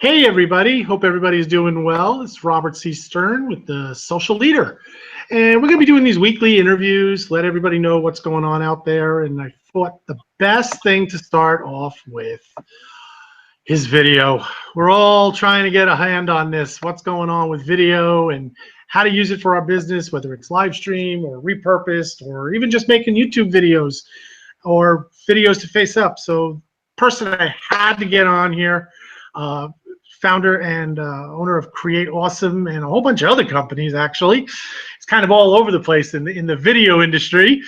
Hey everybody, hope everybody's doing well. It's Robert C. Stern with the Social Leader. And we're going to be doing these weekly interviews, let everybody know what's going on out there. And I thought the best thing to start off with is video. We're all trying to get a hand on this, what's going on with video and how to use it for our business, whether it's live stream or repurposed or even just making YouTube videos or videos to face up. So person I had to get on here, founder and owner of Create Awesome and a whole bunch of other companies, actually. It's kind of all over the place in the video industry.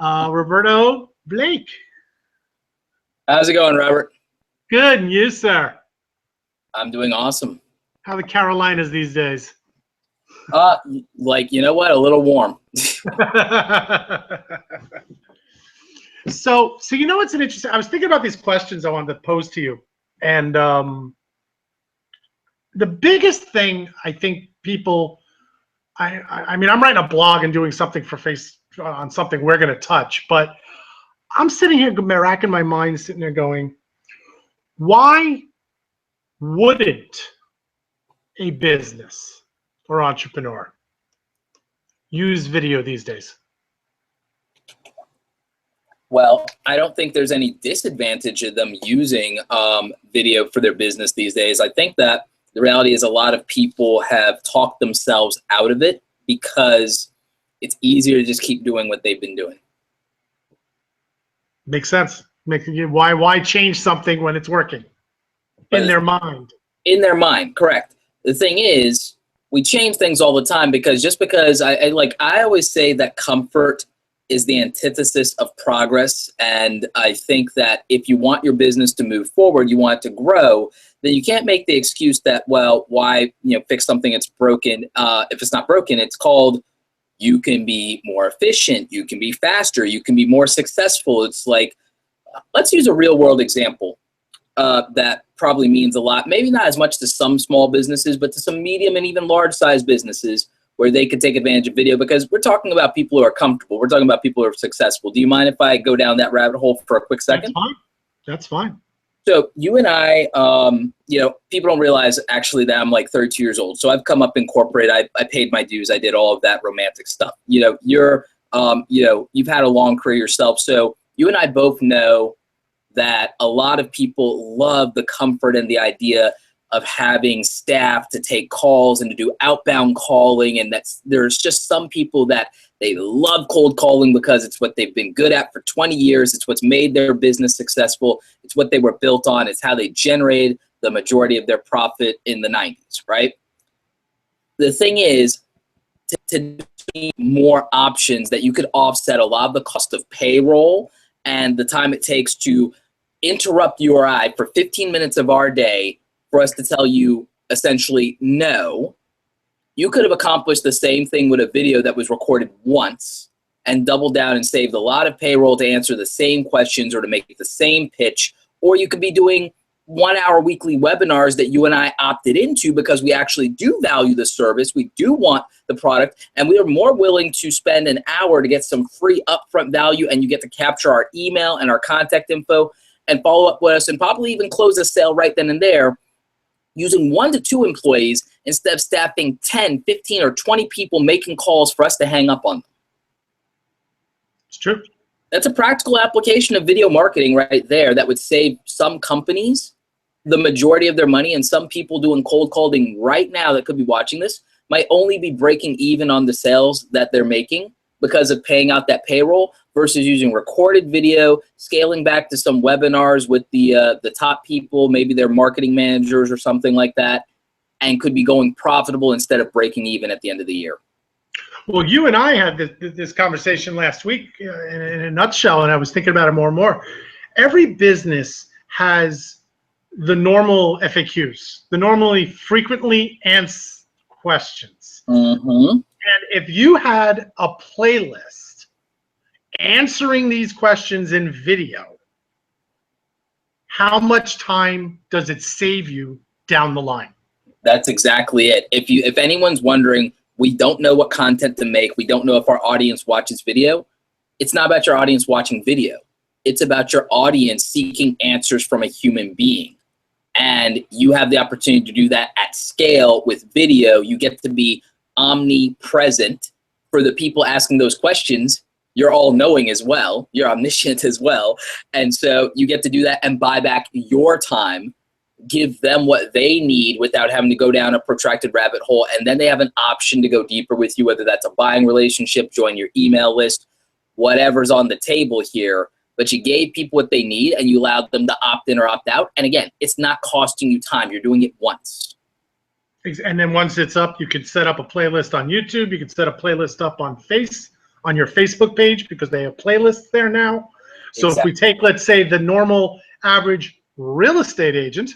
Roberto Blake. How's it going, Robert? Good, and you, sir? I'm doing awesome. How are the Carolinas these days? You know what? A little warm. So you know what's an interesting? I was thinking about these questions I wanted to pose to you, and the biggest thing I think people, I mean, I'm writing a blog and doing something for on something we're going to touch, but I'm sitting here racking my mind, sitting there going, why wouldn't a business or entrepreneur use video these days? Well, I don't think there's any disadvantage of them using video for their business these days. I think that the reality is a lot of people have talked themselves out of it because it's easier to just keep doing what they've been doing. Makes sense. Why change something when it's working? In their mind. In their mind, correct. The thing is, we change things all the time because I always say that comfort is the antithesis of progress. And I think that if you want your business to move forward, you want it to grow, then you can't make the excuse that, well, why fix something that's broken? If it's not broken, it's called you can be more efficient, you can be faster, you can be more successful. It's like, let's use a real world example that probably means a lot, maybe not as much to some small businesses, but to some medium and even large size businesses where they could take advantage of video, because we're talking about people who are comfortable. We're talking about people who are successful. Do you mind if I go down that rabbit hole for a quick second? That's fine. That's fine. So you and I, people don't realize actually that I'm like 32 years old. So I've come up in corporate. I paid my dues. I did all of that romantic stuff. You've had a long career yourself. So you and I both know that a lot of people love the comfort and the idea of having staff to take calls and to do outbound calling. And there's just some people that they love cold calling because it's what they've been good at for 20 years. It's what's made their business successful. It's what they were built on. It's how they generated the majority of their profit in the 90s, right? The thing is, to more options that you could offset a lot of the cost of payroll and the time it takes to interrupt you or I for 15 minutes of our day for us to tell you essentially no. You could have accomplished the same thing with a video that was recorded once and doubled down and saved a lot of payroll to answer the same questions or to make the same pitch. Or you could be doing 1 hour weekly webinars that you and I opted into because we actually do value the service. We do want the product, and we are more willing to spend an hour to get some free upfront value, and you get to capture our email and our contact info and follow up with us and probably even close a sale right then and there using 1 to 2 employees instead of staffing 10, 15, or 20 people making calls for us to hang up on them. It's true. That's a practical application of video marketing right there that would save some companies the majority of their money, and some people doing cold calling right now that could be watching this might only be breaking even on the sales that they're making because of paying out that payroll versus using recorded video, scaling back to some webinars with the top people, maybe their marketing managers or something like that, and could be going profitable instead of breaking even at the end of the year. Well, you and I had this conversation last week in a nutshell, and I was thinking about it more and more. Every business has the normal FAQs, the normally frequently asked questions. Mm-hmm. And if you had a playlist answering these questions in video, how much time does it save you down the line? That's exactly it. If anyone's wondering, we don't know what content to make, we don't know if our audience watches video, it's not about your audience watching video. It's about your audience seeking answers from a human being. And you have the opportunity to do that at scale with video. You get to be omnipresent for the people asking those questions. You're all knowing as well. You're omniscient as well. And so you get to do that and buy back your time, give them what they need without having to go down a protracted rabbit hole. And then they have an option to go deeper with you, whether that's a buying relationship, join your email list, whatever's on the table here. But you gave people what they need and you allowed them to opt in or opt out. And again, it's not costing you time. You're doing it once. And then once it's up, you could set up a playlist on YouTube. You could set a playlist up on your Facebook page, because they have playlists there now. So If we take, let's say, the normal average real estate agent,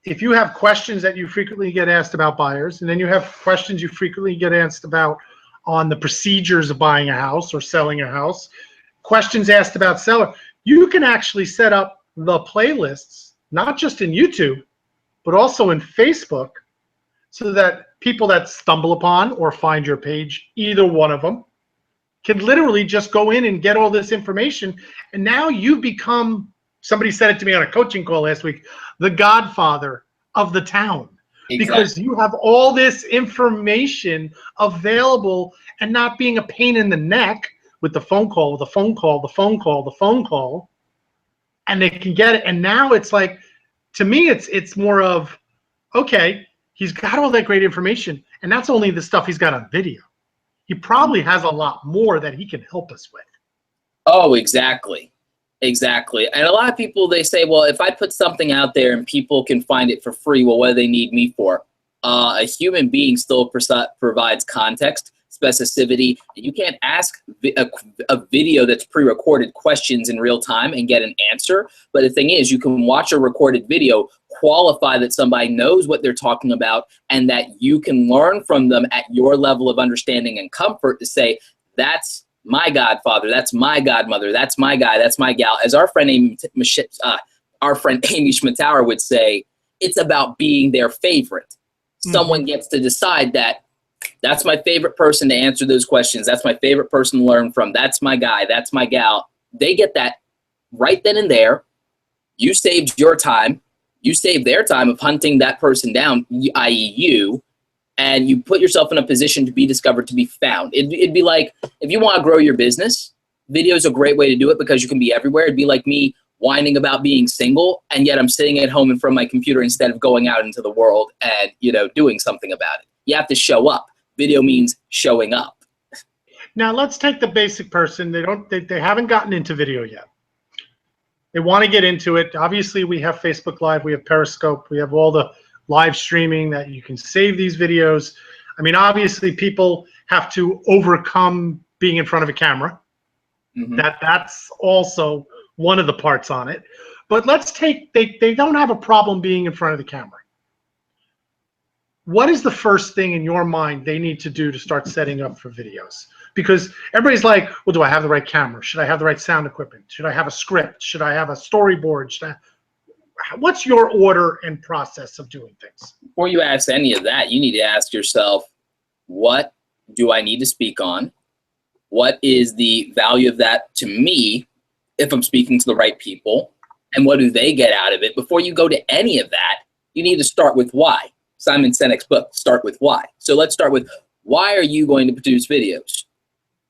if you have questions that you frequently get asked about buyers, and then you have questions you frequently get asked about on the procedures of buying a house or selling a house, questions asked about seller, you can actually set up the playlists, not just in YouTube, but also in Facebook, so that people that stumble upon or find your page, either one of them, can literally just go in and get all this information. And now you become, somebody said it to me on a coaching call last week, the godfather of the town. Exactly. Because you have all this information available and not being a pain in the neck with the phone call, the phone call, the phone call, the phone call, and they can get it. And now it's like, to me, it's more of, okay, he's got all that great information, and that's only the stuff he's got on video. He probably has a lot more that he can help us with. Oh, exactly. Exactly. And a lot of people, they say, well, if I put something out there and people can find it for free, well, what do they need me for? A human being still provides context, specificity. You can't ask a video that's pre-recorded questions in real time and get an answer. But the thing is, you can watch a recorded video, qualify that somebody knows what they're talking about, and that you can learn from them at your level of understanding and comfort to say, that's my godfather, that's my godmother, that's my guy, that's my gal. As our friend Amy Schmittauer would say, it's about being their favorite. Someone gets to decide that that's my favorite person to answer those questions. That's my favorite person to learn from. That's my guy. That's my gal. They get that right then and there. You saved your time. You saved their time of hunting that person down, i.e. you, and you put yourself in a position to be discovered, to be found. It'd be like, if you want to grow your business, video is a great way to do it because you can be everywhere. It'd be like me whining about being single, and yet I'm sitting at home in front of my computer instead of going out into the world and, doing something about it. You have to show up. Video means showing up. Now let's take the basic person. They haven't gotten into video yet. They want to get into it. Obviously, we have Facebook Live, we have Periscope, we have all the live streaming that you can save these videos. I mean, obviously, people have to overcome being in front of a camera. That's also one of the parts on it. But let's take, they don't have a problem being in front of the camera. What is the first thing in your mind they need to do to start setting up for videos? Because everybody's like, well, do I have the right camera? Should I have the right sound equipment? Should I have a script? Should I have a storyboard? What's your order and process of doing things? Before you ask any of that, you need to ask yourself, what do I need to speak on? What is the value of that to me if I'm speaking to the right people? And what do they get out of it? Before you go to any of that, you need to start with why. Simon Sinek's book, Start With Why. So let's start with, why are you going to produce videos?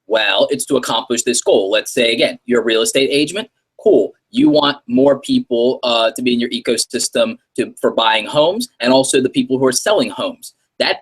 Well, it's to accomplish this goal. Let's say, again, you're a real estate agent. Cool. You want more people to be in your ecosystem for buying homes, and also the people who are selling homes. That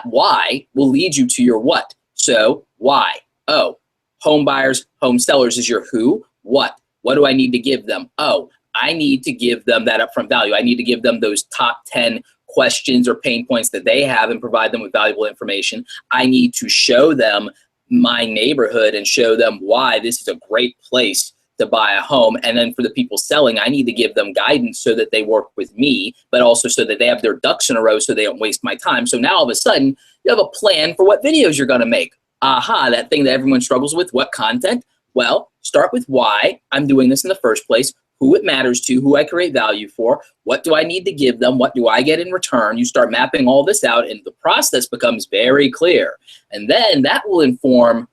why will lead you to your what. So why? Oh, home buyers, home sellers is your who. What do I need to give them? Oh, I need to give them that upfront value. I need to give them those top 10 questions or pain points that they have and provide them with valuable information. I need to show them my neighborhood and show them why this is a great place to buy a home. And then for the people selling, I need to give them guidance so that they work with me, but also so that they have their ducks in a row so they don't waste my time. So now all of a sudden, you have a plan for what videos you're going to make. Aha, that thing that everyone struggles with, what content? Well, start with why I'm doing this in the first place, who it matters to, who I create value for, what do I need to give them, what do I get in return. You start mapping all this out, and the process becomes very clear. And then that will inform,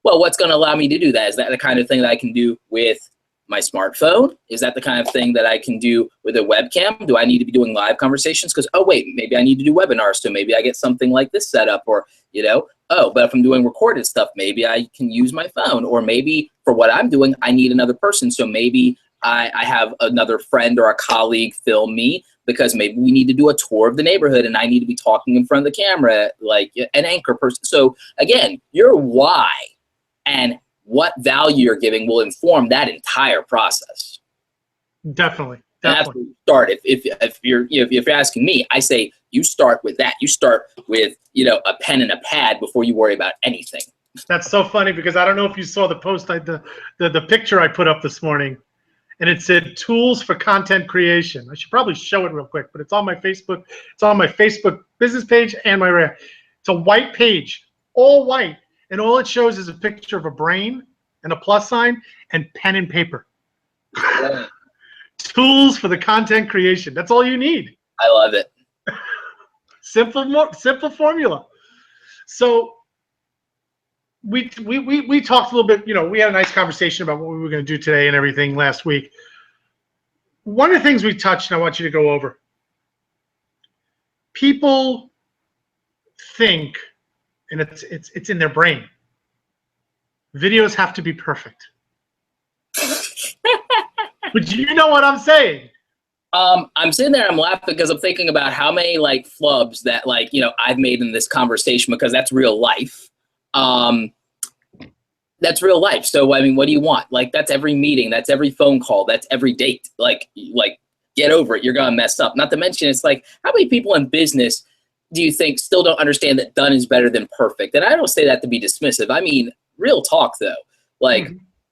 well, what's going to allow me to do that? Is that the kind of thing that I can do with my smartphone? Is that the kind of thing that I can do with a webcam? Do I need to be doing live conversations? Because, oh, wait, maybe I need to do webinars, so maybe I get something like this set up, or, oh, but if I'm doing recorded stuff, maybe I can use my phone, or maybe for what I'm doing, I need another person, so maybe I have another friend or a colleague film me, because maybe we need to do a tour of the neighborhood and I need to be talking in front of the camera like an anchor person. So again, your why and what value you're giving will inform that entire process. Definitely. And that's where you start. If you're asking me, I say you start with that. You start with a pen and a pad before you worry about anything. That's so funny, because I don't know if you saw the post, the picture I put up this morning, and it said tools for content creation. I should probably show it real quick, but it's on my Facebook. It's on my Facebook business page and my. It's a white page, all white. And all it shows is a picture of a brain and a plus sign and pen and paper. Yeah. Tools for the content creation. That's all you need. I love it. Simple formula. So we talked a little bit, we had a nice conversation about what we were going to do today and everything last week. One of the things we touched, and I want you to go over. People think, and it's in their brain, videos have to be perfect. But you know what I'm saying? I'm sitting there, I'm laughing because I'm thinking about how many flubs that I've made in this conversation, because that's real life. That's real life. So I mean, what do you want? That's every meeting, that's every phone call, that's every date. Get over it. You're gonna mess up. Not to mention, it's how many people in business do you think still don't understand that done is better than perfect? And I don't say that to be dismissive. I mean, real talk though.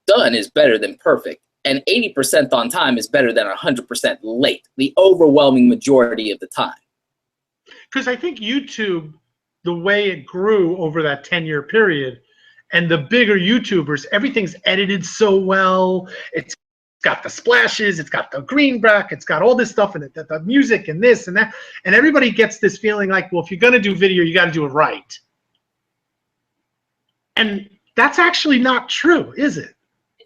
Done is better than perfect. And 80% on time is better than 100% late, the overwhelming majority of the time. Because I think YouTube, the way it grew over that 10-year period, and the bigger YouTubers, everything's edited so well. It's got the splashes, it's got the green back, it's got all this stuff in it, the music and this and that. And everybody gets this feeling well, if you're going to do video, you got to do it right. And that's actually not true, is it?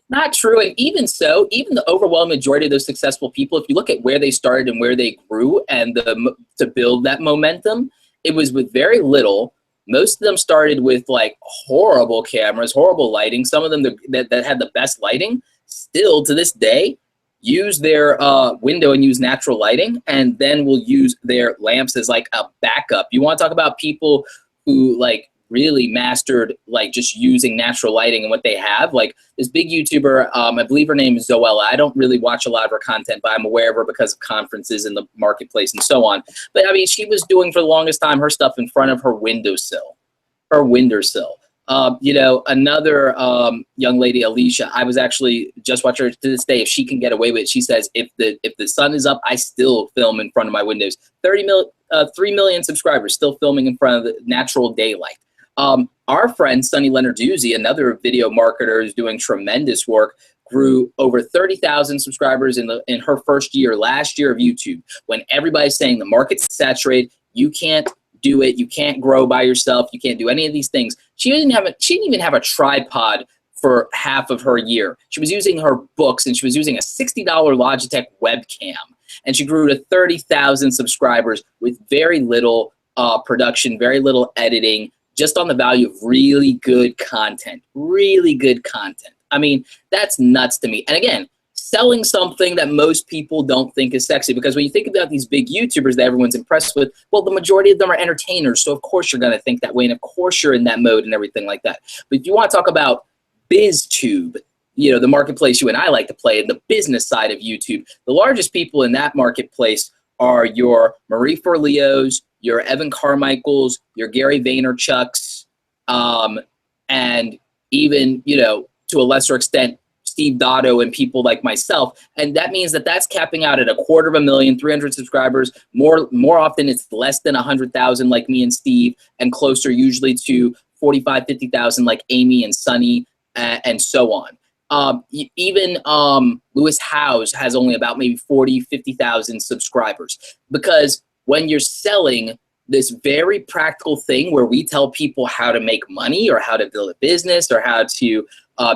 Not true. And even so, even the overwhelming majority of those successful people, if you look at where they started and where they grew and to build that momentum, it was with very little. Most of them started with horrible cameras, horrible lighting. Some of them that had the best lighting still to this day use their window and use natural lighting, and then will use their lamps as a backup. You want to talk about people who really mastered just using natural lighting and what they have. This big YouTuber, I believe her name is Zoella. I don't really watch a lot of her content, but I'm aware of her because of conferences in the marketplace and so on. But I mean, she was doing for the longest time her stuff in front of her windowsill. Another young lady, Alicia, I was actually just watching her to this day. If she can get away with it, she says, if the sun is up, I still film in front of my windows. 3 million subscribers, still filming in front of the natural daylight. Our friend Sunny Lenarduzzi, another video marketer who's doing tremendous work, grew over 30,000 subscribers in her first year, last year of YouTube, when everybody's saying the market's saturated, you can't do it, you can't grow by yourself, you can't do any of these things. She didn't even have a tripod for half of her year. She was using her books, and she was using a $60 Logitech webcam, and she grew to 30,000 subscribers with very little production, very little editing, just on the value of really good content. I mean, that's nuts to me. And again, selling something that most people don't think is sexy, because when you think about these big YouTubers that everyone's impressed with, well, the majority of them are entertainers, so of course you're going to think that way, and of course you're in that mode and everything like that. But if you want to talk about BizTube, the marketplace you and I like to play, in the business side of YouTube, the largest people in that marketplace are your Marie Forleos, your Evan Carmichaels, your Gary Vaynerchuks, and even, to a lesser extent, Steve Dotto and people like myself. And that means that that's capping out at 250,000, 300 subscribers. More often it's less than 100,000 like me and Steve, and closer usually to 45, 50,000 like Amy and Sunny, and so on. Even Lewis Howes has only about maybe 40, 50,000 subscribers, because when you're selling this very practical thing where we tell people how to make money or how to build a business or how to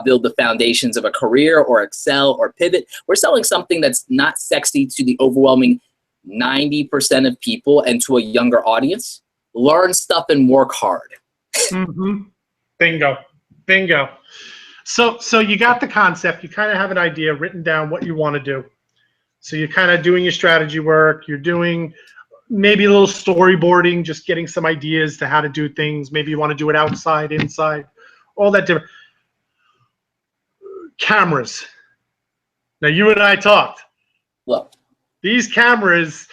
build the foundations of a career or excel or pivot. We're selling something that's not sexy to the overwhelming 90% of people and to a younger audience. Learn stuff and work hard. Mm-hmm. Bingo. Bingo. So you got the concept. You kind of have an idea written down what you want to do. So you're kind of doing your strategy work. You're doing maybe a little storyboarding, just getting some ideas to how to do things. Maybe you want to do it outside, inside, all that different. Cameras. Now, you and I talked. Look. These cameras.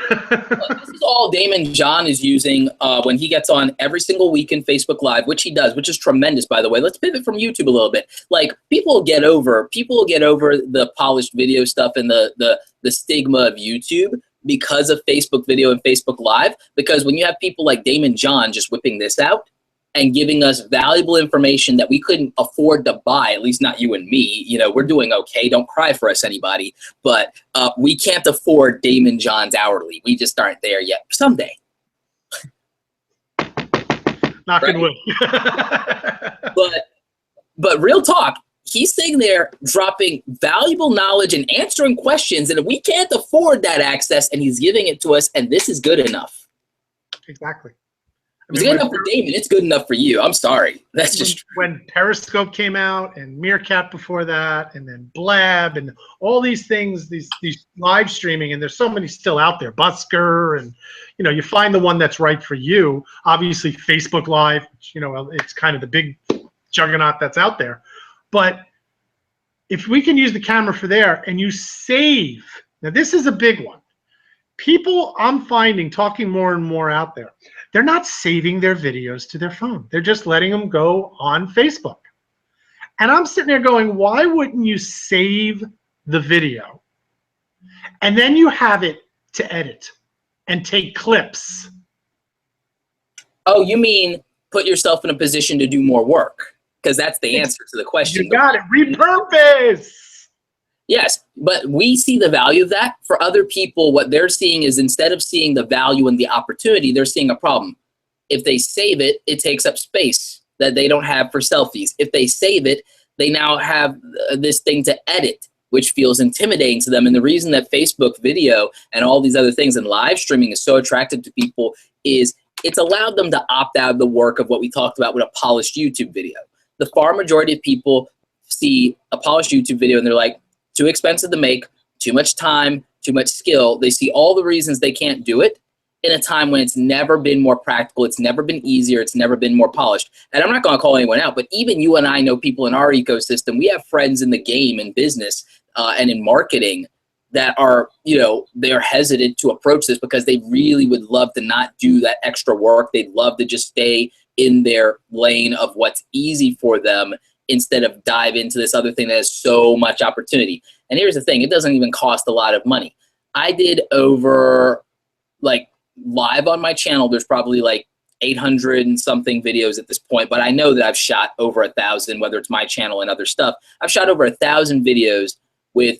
This is all Damon John is using when he gets on every single week in Facebook Live, which he does, which is tremendous, by the way. Let's pivot from YouTube a little bit. Like, people will get over the polished video stuff and the stigma of YouTube because of Facebook video and Facebook Live. Because when you have people like Damon John just whipping this out and giving us valuable information that we couldn't afford to buy, at least not you and me. You know, we're doing okay. Don't cry for us, anybody. But we can't afford Damon John's hourly. We just aren't there yet. Someday. Knock on wood. But real talk, he's sitting there dropping valuable knowledge and answering questions, and we can't afford that access, and he's giving it to us, and this is good enough. Exactly. It's good enough for Damon. It's good enough for you. I'm sorry. That's just when Periscope came out and Meerkat before that, and then Blab and all these things, these live streaming, and there's so many still out there. Busker, and you know, you find the one that's right for you. Obviously, Facebook Live, you know, it's kind of the big juggernaut that's out there. But if we can use the camera for there, and you save, now this is a big one. People, I'm finding, talking more and more out there, they're not saving their videos to their phone. They're just letting them go on Facebook. And I'm sitting there going, why wouldn't you save the video? And then you have it to edit and take clips. Oh, you mean put yourself in a position to do more work? Because that's the answer to the question. You got it. Repurpose. Yes, but we see the value of that. For other people, what they're seeing is, instead of seeing the value and the opportunity, they're seeing a problem. If they save it, it takes up space that they don't have for selfies. If they save it, they now have this thing to edit, which feels intimidating to them. And the reason that Facebook video and all these other things and live streaming is so attractive to people is it's allowed them to opt out of the work of what we talked about with a polished YouTube video. The far majority of people see a polished YouTube video and they're like, too expensive to make, too much time, too much skill. They see all the reasons they can't do it in a time when it's never been more practical, it's never been easier, it's never been more polished. And I'm not going to call anyone out, but even you and I know people in our ecosystem. We have friends in the game, in business, and in marketing that are, you know, they're hesitant to approach this because they really would love to not do that extra work. They'd love to just stay in their lane of what's easy for them, instead of dive into this other thing that has so much opportunity. And here's the thing, it doesn't even cost a lot of money. I did over, like, live on my channel, there's probably like 800 and something videos at this point, but I know that I've shot over 1,000, whether it's my channel and other stuff. I've shot over 1,000 videos with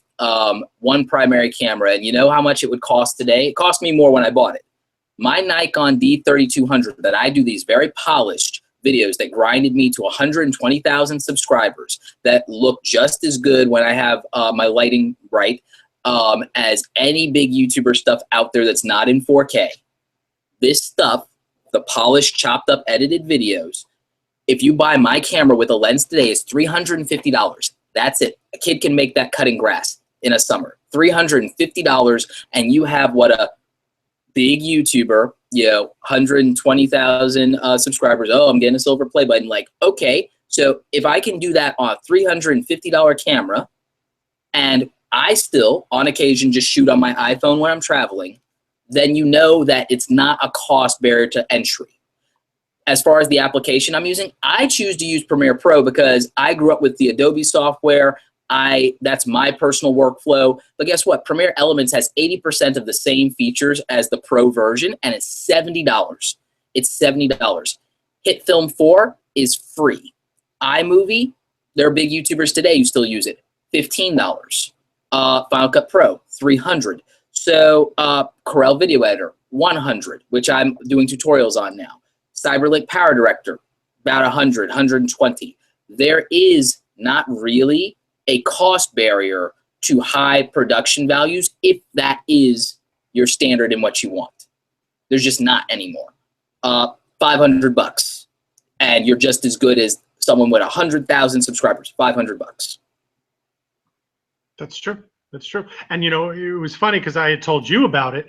one primary camera, and you know how much it would cost today? It cost me more when I bought it. My Nikon D3200 that I do these very polished videos that grinded me to 120,000 subscribers that look just as good when I have my lighting right as any big YouTuber stuff out there that's not in 4K. This stuff, the polished, chopped up, edited videos, if you buy my camera with a lens today, it's $350. That's it. A kid can make that cutting grass in a summer. $350, and you have what a big YouTuber, you know, 120,000 subscribers. Oh, I'm getting a silver play button. Like, okay, so if I can do that on a $350 camera, and I still, on occasion, just shoot on my iPhone when I'm traveling, then you know that it's not a cost barrier to entry. As far as the application I'm using, I choose to use Premiere Pro because I grew up with the Adobe software. That's my personal workflow. But guess what? Premiere Elements has 80% of the same features as the Pro version, and it's $70. It's $70. Hit Film 4 is free. iMovie, there are big YouTubers today who still use it. $15. Final Cut Pro, $300. So Corel Video Editor, $100, which I'm doing tutorials on now. Cyberlink Power Director, about $100, $120. There is not really a cost barrier to high production values if that is your standard and what you want. There's just not anymore. $500 and you're just as good as someone with 100,000 subscribers. $500. That's true. That's true. And you know, it was funny because I had told you about it.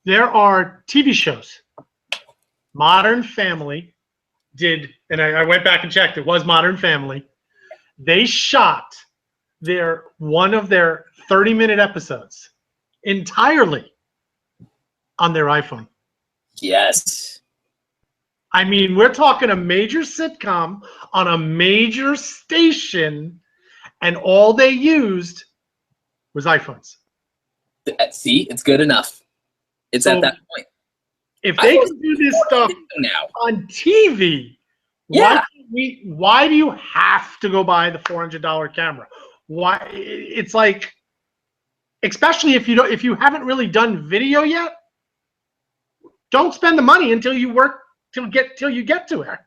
There are TV shows. Modern Family did, and I went back and checked. It was Modern Family. They shot one of their 30-minute episodes entirely on their iPhone. Yes. I mean, we're talking a major sitcom on a major station, and all they used was iPhones. See, it's good enough. It's So, at that point. If they can do this stuff now on TV, yeah, why do you have to go buy the $400 camera? Why? It's like, especially if you haven't really done video yet, don't spend the money until you get to it.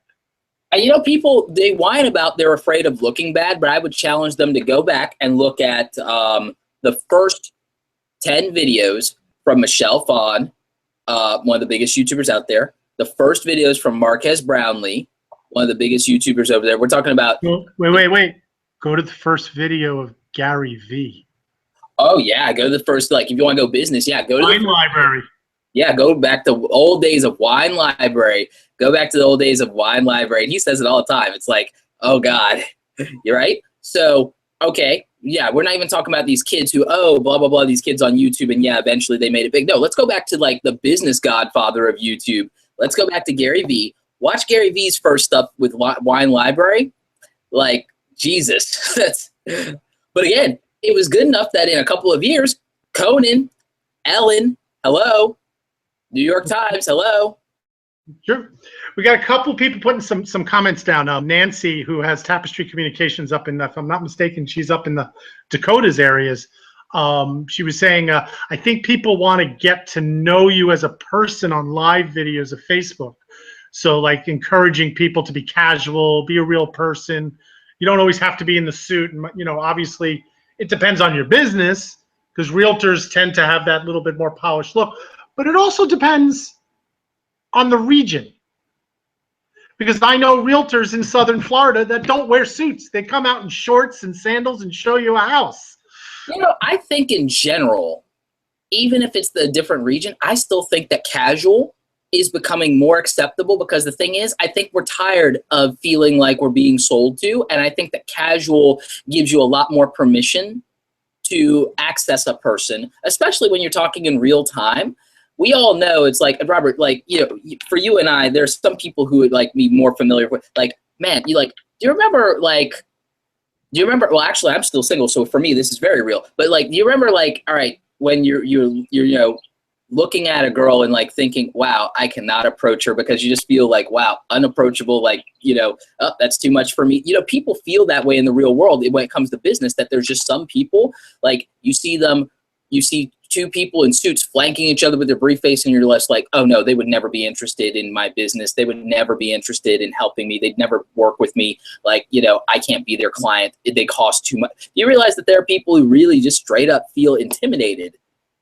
and you know, people, they whine about they're afraid of looking bad, but I would challenge them to go back and look at the first 10 videos from Michelle Phan, one of the biggest YouTubers out there. The first videos from Marquez Brownlee, one of the biggest YouTubers over there. We're talking about. Wait. Go to the first video of Gary V. Oh yeah, go to the first. Like, if you want to go business, yeah, go to Wine Library. Yeah, go back to old days of Wine Library. Go back to the old days of Wine Library. And he says it all the time. It's like, oh God, you're right. So okay, yeah, we're not even talking about these kids who, oh, blah, blah, blah, these kids on YouTube, and yeah, eventually they made it big. No, let's go back to like the business godfather of YouTube. Let's go back to Gary V. Watch Gary V's first stuff with Wine Library. Like, Jesus. But again, it was good enough that in a couple of years, Conan, Ellen, hello, New York Times, hello. Sure. We got a couple people putting some comments down. Nancy, who has Tapestry Communications up in, if I'm not mistaken, she's up in the Dakotas areas. She was saying, I think people want to get to know you as a person on live videos of Facebook. So like encouraging people to be casual, be a real person. You don't always have to be in the suit. And, you know, obviously it depends on your business because realtors tend to have that little bit more polished look. But it also depends on the region. Because I know realtors in Southern Florida that don't wear suits. They come out in shorts and sandals and show you a house. You know, I think in general, even if it's the different region, I still think that casual is becoming more acceptable because the thing is, I think we're tired of feeling like we're being sold to. And I think that casual gives you a lot more permission to access a person, especially when you're talking in real time. We all know it's like, Robert, like, you know, for you and I, there's some people who would like be more familiar with, like, man, you like, do you remember, well, actually, I'm still single, so for me, this is very real. But like, do you remember, like, all right, when you're you know, looking at a girl and like thinking, wow, I cannot approach her because you just feel like, wow, unapproachable, like, you know, oh, that's too much for me. You know, people feel that way in the real world when it comes to business, that there's just some people, like, you see two people in suits flanking each other with their briefcase, and you're just like, oh no, they would never be interested in my business. They would never be interested in helping me. They'd never work with me. Like, you know, I can't be their client. They cost too much. You realize that there are people who really just straight up feel intimidated.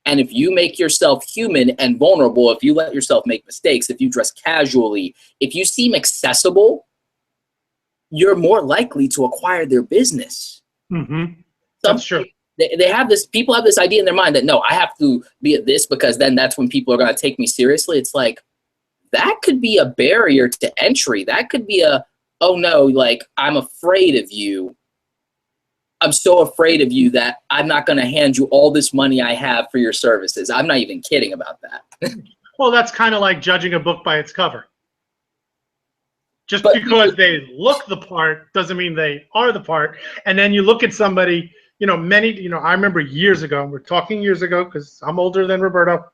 And if you make yourself human and vulnerable, if you let yourself make mistakes, if you dress casually, if you seem accessible, you're more likely to acquire their business. Mm-hmm. That's true. They have this, people have this idea in their mind that, no, I have to be at this because then that's when people are going to take me seriously. It's like, that could be a barrier to entry. That could be a, oh no, like, I'm afraid of you. I'm so afraid of you that I'm not going to hand you all this money I have for your services. I'm not even kidding about that. Well, that's kind of like judging a book by its cover. Just But because they look the part doesn't mean they are the part. And then you look at somebody, you know, I remember years ago, and we're talking years ago because I'm older than Roberto.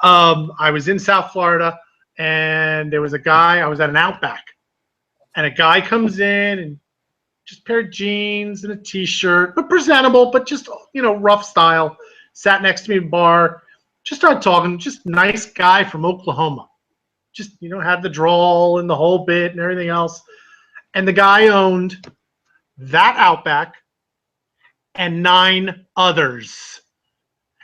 I was in South Florida, and there was a guy, I was at an Outback, and a guy comes in and just a pair of jeans and a t-shirt, but presentable, but just, you know, rough style, sat next to me in a bar, just started talking, just nice guy from Oklahoma. Just, you know, had the drawl and the whole bit and everything else. And the guy owned that Outback and 9 others.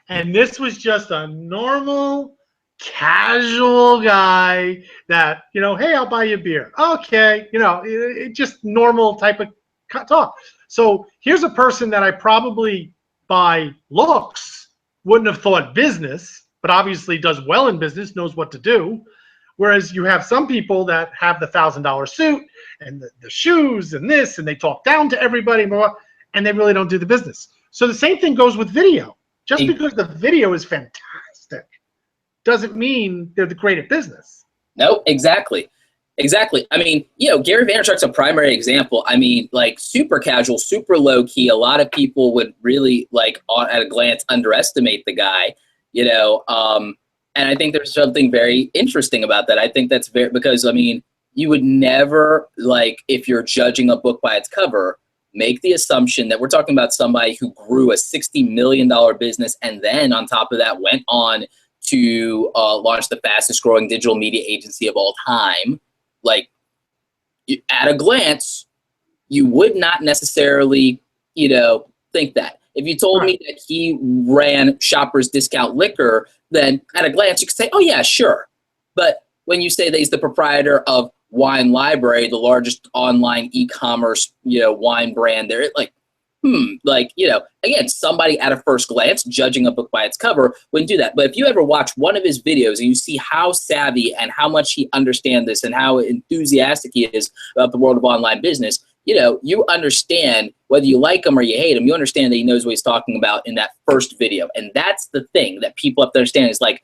And this was just a normal, casual guy that, you know, hey, I'll buy you a beer. Okay, you know, it just normal type of talk. So here's a person that I probably by looks wouldn't have thought business, but obviously does well in business, knows what to do. Whereas you have some people that have the $1,000 suit and the shoes and this, and they talk down to everybody more, and they really don't do the business. So the same thing goes with video. Just because the video is fantastic doesn't mean they're the great at business. No, exactly. Exactly. I mean, you know, Gary Vaynerchuk's a primary example. I mean, like super casual, super low key. A lot of people would really like at a glance underestimate the guy, you know. And I think there's something very interesting about that. I think that's very, because I mean, you would never, like, if you're judging a book by its cover, make the assumption that we're talking about somebody who grew a $60 million business and then on top of that went on to launch the fastest growing digital media agency of all time. Like, at a glance, you would not necessarily, you know, think that. If you told me that he ran Shoppers Discount Liquor, then at a glance you could say, oh yeah, sure. But when you say that he's the proprietor of Wine Library, the largest online e-commerce, you know, wine brand there, like, like, you know, again, somebody at a first glance judging a book by its cover wouldn't do that. But if you ever watch one of his videos and you see how savvy and how much he understands this and how enthusiastic he is about the world of online business, you know, you understand, whether you like him or you hate him, you understand that he knows what he's talking about in that first video. And that's the thing that people have to understand, is like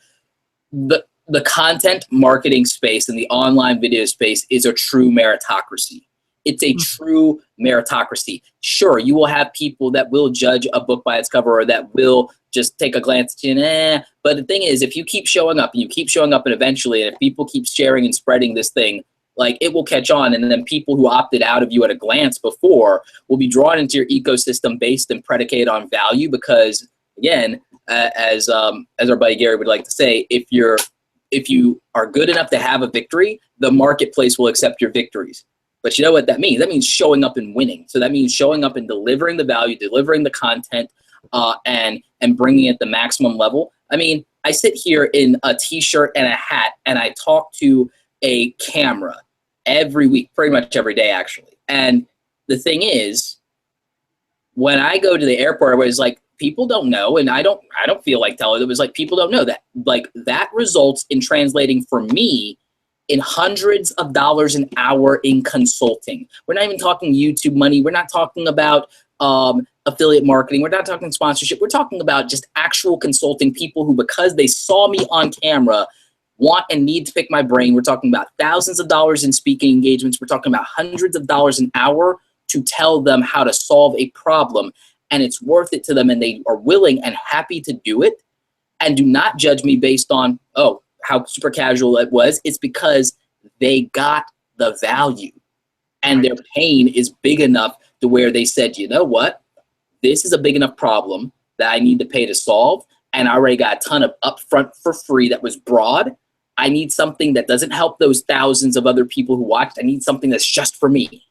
the content marketing space and the online video space is a true meritocracy. It's a true meritocracy. Sure, you will have people that will judge a book by its cover or that will just take a glance at but the thing is, if you keep showing up and you keep showing up, and eventually, and if people keep sharing and spreading this thing, like, it will catch on, and then people who opted out of you at a glance before will be drawn into your ecosystem based and predicated on value, because again, as our buddy Gary would like to say, if you are good enough to have a victory, the marketplace will accept your victories. But you know what that means? That means showing up and winning. So that means showing up and delivering the value, delivering the content, and bringing it the maximum level. I mean, I sit here in a t-shirt and a hat, and I talk to a camera every week, pretty much every day, actually. And the thing is, when I go to the airport, I was like, people don't know, and I don't feel like telling. It was like, people don't know that. Like, that results in translating for me in hundreds of dollars an hour in consulting. We're not even talking YouTube money. We're not talking about affiliate marketing. We're not talking sponsorship. We're talking about just actual consulting, people who, because they saw me on camera, want and need to pick my brain. We're talking about thousands of dollars in speaking engagements. We're talking about hundreds of dollars an hour to tell them how to solve a problem. And it's worth it to them, and they are willing and happy to do it. And do not judge me based on, oh, how super casual it was. It's because they got the value, and their pain is big enough to where they said, you know what, this is a big enough problem that I need to pay to solve, and I already got a ton of upfront for free that was broad. I need something that doesn't help those thousands of other people who watched. I need something that's just for me.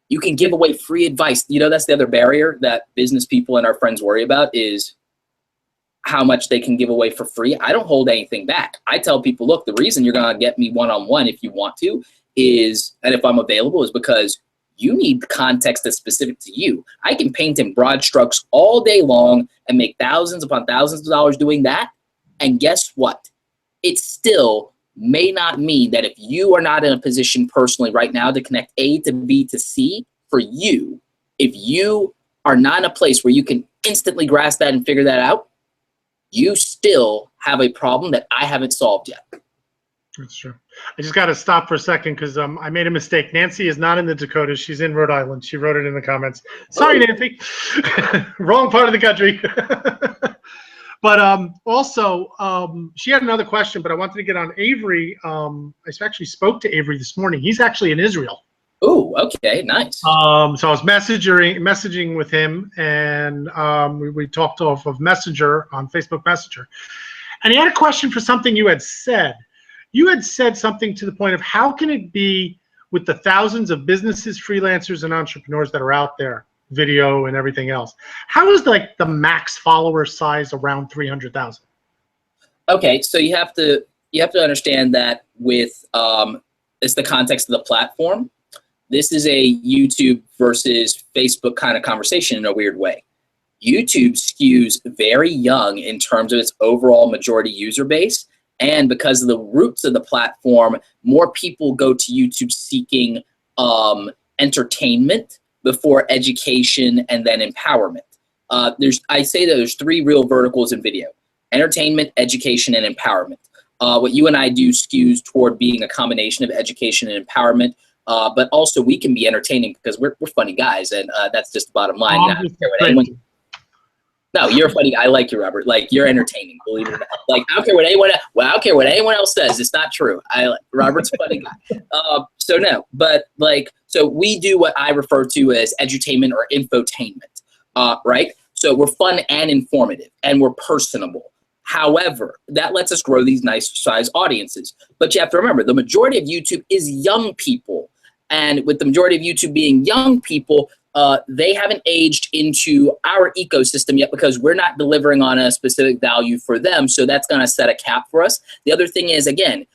You can give away free advice. You know, that's the other barrier that business people and our friends worry about, is how much they can give away for free. I don't hold anything back. I tell people, look, the reason you're going to get me one-on-one if you want to is, and if I'm available, is because you need context that's specific to you. I can paint in broad strokes all day long and make thousands upon thousands of dollars doing that. And guess what? It still may not mean that if you are not in a position personally right now to connect A to B to C for you, if you are not in a place where you can instantly grasp that and figure that out, you still have a problem that I haven't solved yet. That's true. I just got to stop for a second because I made a mistake. Nancy is not in the Dakotas. She's in Rhode Island. She wrote it in the comments. Sorry, Nancy. Wrong part of the country. But also, she had another question, but I wanted to get on Avery. I actually spoke to Avery this morning. He's actually in Israel. Oh, okay, nice. So I was messaging with him, and we talked off of Messenger on Facebook Messenger. And he had a question for something you had said. You had said something to the point of, how can it be with the thousands of businesses, freelancers, and entrepreneurs that are out there, video and everything else, how is like the max follower size around 300,000? Okay, so you have to understand that with it's the context of the platform. This is a YouTube versus Facebook kind of conversation in a weird way. YouTube skews very young in terms of its overall majority user base, and because of the roots of the platform, more people go to YouTube seeking entertainment before education and then empowerment. I say that there's three real verticals in video: entertainment, education, and empowerment. What you and I do skews toward being a combination of education and empowerment, but also we can be entertaining because we're funny guys, and that's just the bottom line. No, you're funny. I like you, Robert. Like, you're entertaining, believe it or not. Like, I don't care what anyone else says. It's not true. Robert's a funny guy. So we do what I refer to as edutainment or infotainment, right? So we're fun and informative, and we're personable. However, that lets us grow these nice size audiences. But you have to remember, the majority of YouTube is young people. And with the majority of YouTube being young people, they haven't aged into our ecosystem yet because we're not delivering on a specific value for them. So that's going to set a cap for us. The other thing is, again,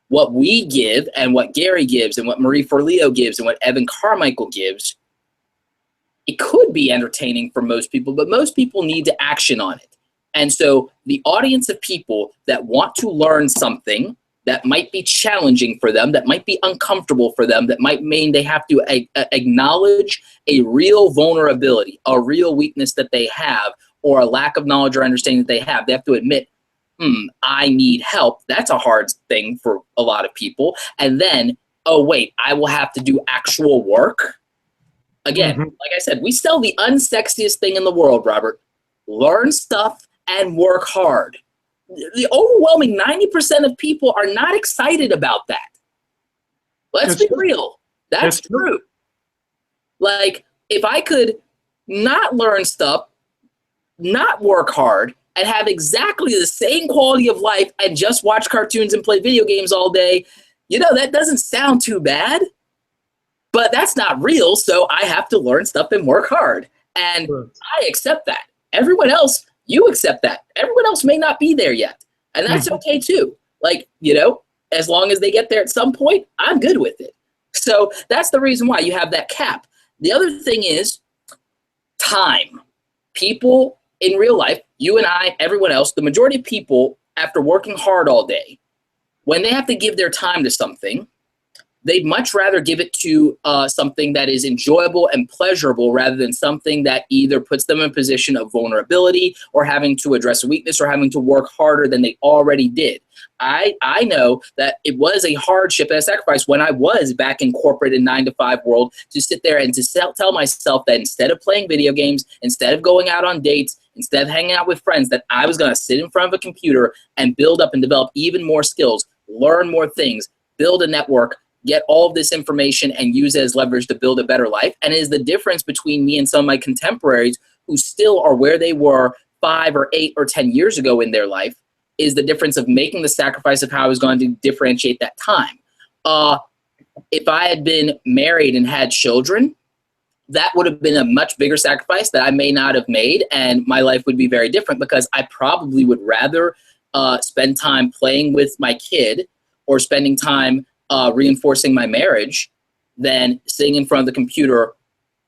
what we give and what Gary gives and what Marie Forleo gives and what Evan Carmichael gives, it could be entertaining for most people, but most people need to action on it. And so the audience of people that want to learn something that might be challenging for them, that might be uncomfortable for them, that might mean they have to acknowledge a real vulnerability, a real weakness that they have, or a lack of knowledge or understanding that they have. They have to admit, I need help. That's a hard thing for a lot of people. And then, oh wait, I will have to do actual work. Again, like I said, we sell the unsexiest thing in the world, Robert. Learn stuff and work hard. The overwhelming 90% of people are not excited about that. Let's be real. That's true. Like, if I could not learn stuff, not work hard, and have exactly the same quality of life and just watch cartoons and play video games all day, that doesn't sound too bad. But that's not real, so I have to learn stuff and work hard. And I accept that. Everyone else, you accept that. Everyone else may not be there yet. And that's okay too. Like, as long as they get there at some point, I'm good with it. So that's the reason why you have that cap. The other thing is time. People in real life, you and I, everyone else, the majority of people, after working hard all day, when they have to give their time to something, they'd much rather give it to something that is enjoyable and pleasurable rather than something that either puts them in a position of vulnerability or having to address a weakness or having to work harder than they already did. I know that it was a hardship and a sacrifice when I was back in corporate and 9-to-5 world to sit there and to tell myself that instead of playing video games, instead of going out on dates, instead of hanging out with friends, that I was going to sit in front of a computer and build up and develop even more skills, learn more things, build a network, get all of this information and use it as leverage to build a better life. And it is the difference between me and some of my contemporaries who still are where they were 5 or 8 or 10 years ago in their life, is the difference of making the sacrifice of how I was going to differentiate that time. If I had been married and had children, that would have been a much bigger sacrifice that I may not have made, and my life would be very different because I probably would rather spend time playing with my kid or spending time reinforcing my marriage than sitting in front of the computer,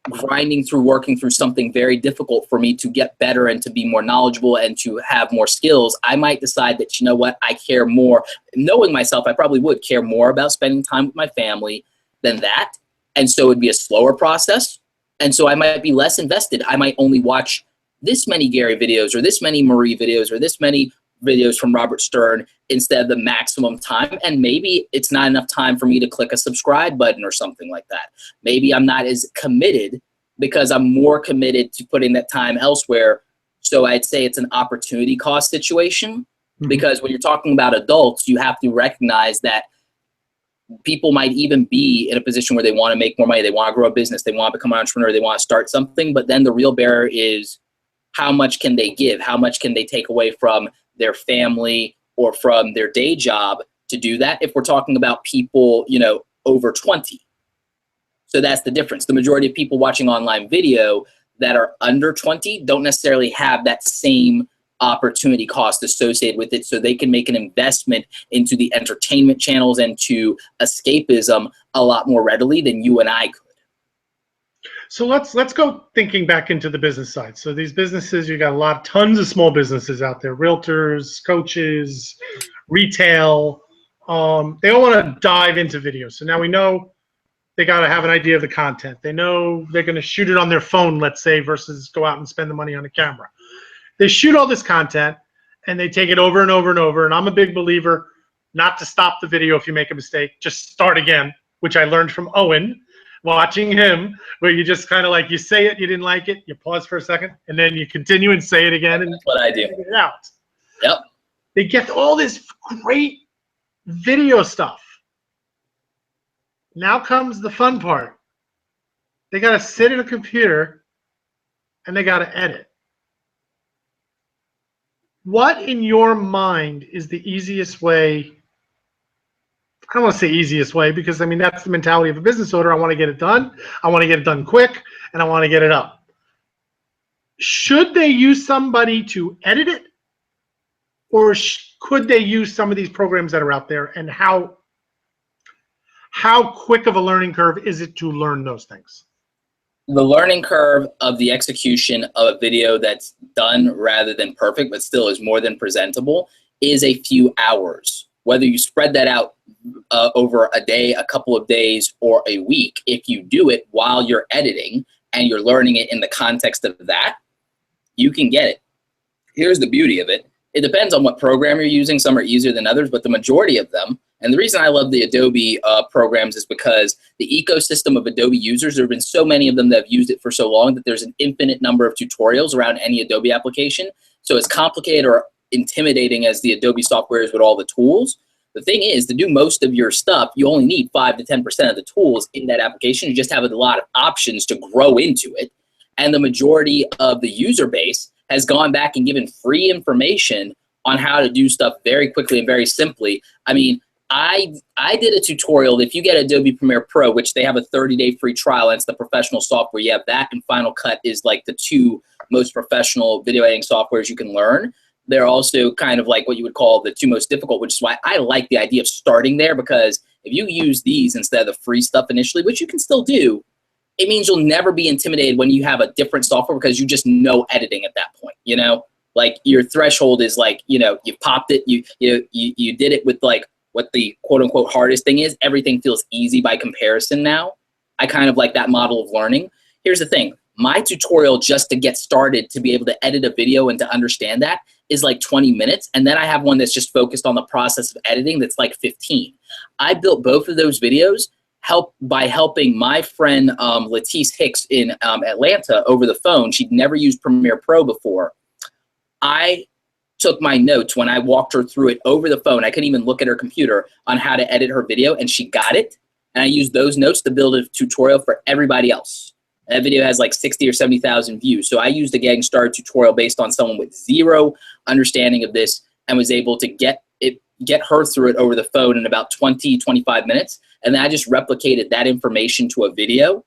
grinding through, working through something very difficult for me to get better and to be more knowledgeable and to have more skills. I might decide that, I care more. Knowing myself, I probably would care more about spending time with my family than that. And so it'd be a slower process. And so I might be less invested. I might only watch this many Gary videos or this many Marie videos or this many videos from Robert Stern instead of the maximum time. And maybe it's not enough time for me to click a subscribe button or something like that. Maybe I'm not as committed because I'm more committed to putting that time elsewhere. So I'd say it's an opportunity cost situation, because when you're talking about adults, you have to recognize that people might even be in a position where they want to make more money. They want to grow a business. They want to become an entrepreneur. They want to start something. But then the real barrier is, how much can they give? How much can they take away from their family or from their day job to do that? If we're talking about people, over 20, So that's the difference. The majority of people watching online video that are under 20 don't necessarily have that same opportunity cost associated with it, so they can make an investment into the entertainment channels and to escapism a lot more readily than you and I could. So let's go thinking back into the business side. So these businesses, you got tons of small businesses out there, realtors, coaches, retail. They all want to dive into video. So now we know they got to have an idea of the content. They know they're going to shoot it on their phone, let's say, versus go out and spend the money on a camera. They shoot all this content and they take it over and over and over. And I'm a big believer not to stop the video if you make a mistake, just start again, which I learned from Owen, watching him, where you just kind of like, you say it, you didn't like it, you pause for a second, and then you continue and say it again. And that's what I do. Get it out. Yep. They get all this great video stuff. Now comes the fun part. They got to sit at a computer and they got to edit. What in your mind is the easiest way? I don't want to say easiest way, because I mean, that's the mentality of a business owner. I want to get it done. I want to get it done quick, and I want to get it up. Should they use somebody to edit it, or could they use some of these programs that are out there? And how quick of a learning curve is it to learn those things? The learning curve of the execution of a video that's done rather than perfect, but still is more than presentable, is a few hours. Whether you spread that out over a day, a couple of days, or a week, if you do it while you're editing and you're learning it in the context of that, you can get it. Here's the beauty of it. It depends on what program you're using. Some are easier than others, but the majority of them, and the reason I love the Adobe programs is because the ecosystem of Adobe users, there have been so many of them that have used it for so long that there's an infinite number of tutorials around any Adobe application. So as complicated or intimidating as the Adobe software is with all the tools, the thing is, to do most of your stuff, you only need 5 to 10% of the tools in that application. You just have a lot of options to grow into it. And the majority of the user base has gone back and given free information on how to do stuff very quickly and very simply. I mean, I did a tutorial. If you get Adobe Premiere Pro, which they have a 30-day free trial, and it's the professional software, you have that, and Final Cut is like the 2 most professional video editing softwares you can learn. They're also kind of like what you would call the 2 most difficult, which is why I like the idea of starting there, because if you use these instead of the free stuff initially, which you can still do, it means you'll never be intimidated when you have a different software, because you just know editing at that point, you know? Like your threshold is like, you know, you popped it, you did it with like what the quote unquote hardest thing is. Everything feels easy by comparison now. I kind of like that model of learning. Here's the thing. My tutorial just to get started to be able to edit a video and to understand that is like 20 minutes. And then I have one that's just focused on the process of editing that's like 15. I built both of those videos by helping my friend Latice Hicks in Atlanta over the phone. She'd never used Premiere Pro before. I took my notes when I walked her through it over the phone. I couldn't even look at her computer on how to edit her video, and she got it. And I used those notes to build a tutorial for everybody else. That video has like 60 or 70,000 views. So I used a getting started tutorial based on someone with zero understanding of this, and was able to get her through it over the phone in about 20, 25 minutes. And then I just replicated that information to a video.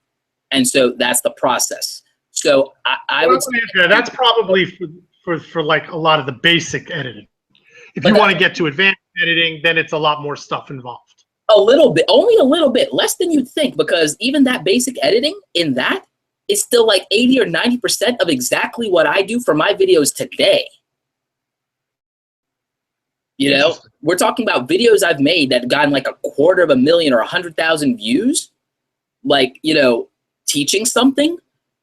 And so that's the process. So I would say that's probably for like a lot of the basic editing. If you want to get to advanced editing, then it's a lot more stuff involved. A little bit, only a little bit, less than you'd think, because even that basic editing in that is still like 80 or 90% of exactly what I do for my videos today. You know, we're talking about videos I've made that have gotten like 250,000 or 100,000 views. Like, you know, teaching something.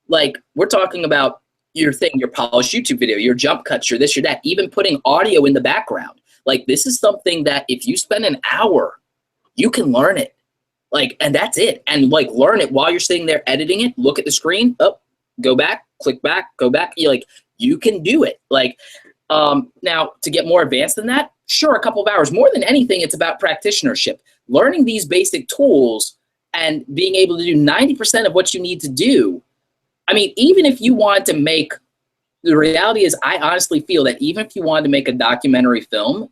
Like, we're talking about your polished YouTube video, your jump cuts, your this, your that, even putting audio in the background. Like, this is something that if you spend an hour, you can learn it. Like, and that's it. And like, learn it while you're sitting there editing it. Look at the screen, go back, click back, go back. You can do it. Like, now to get more advanced than that, sure, a couple of hours. More than anything, it's about practitionership. Learning these basic tools and being able to do 90% of what you need to do. I mean, even if you want to make, the reality is I honestly feel that even if you wanted to make a documentary film,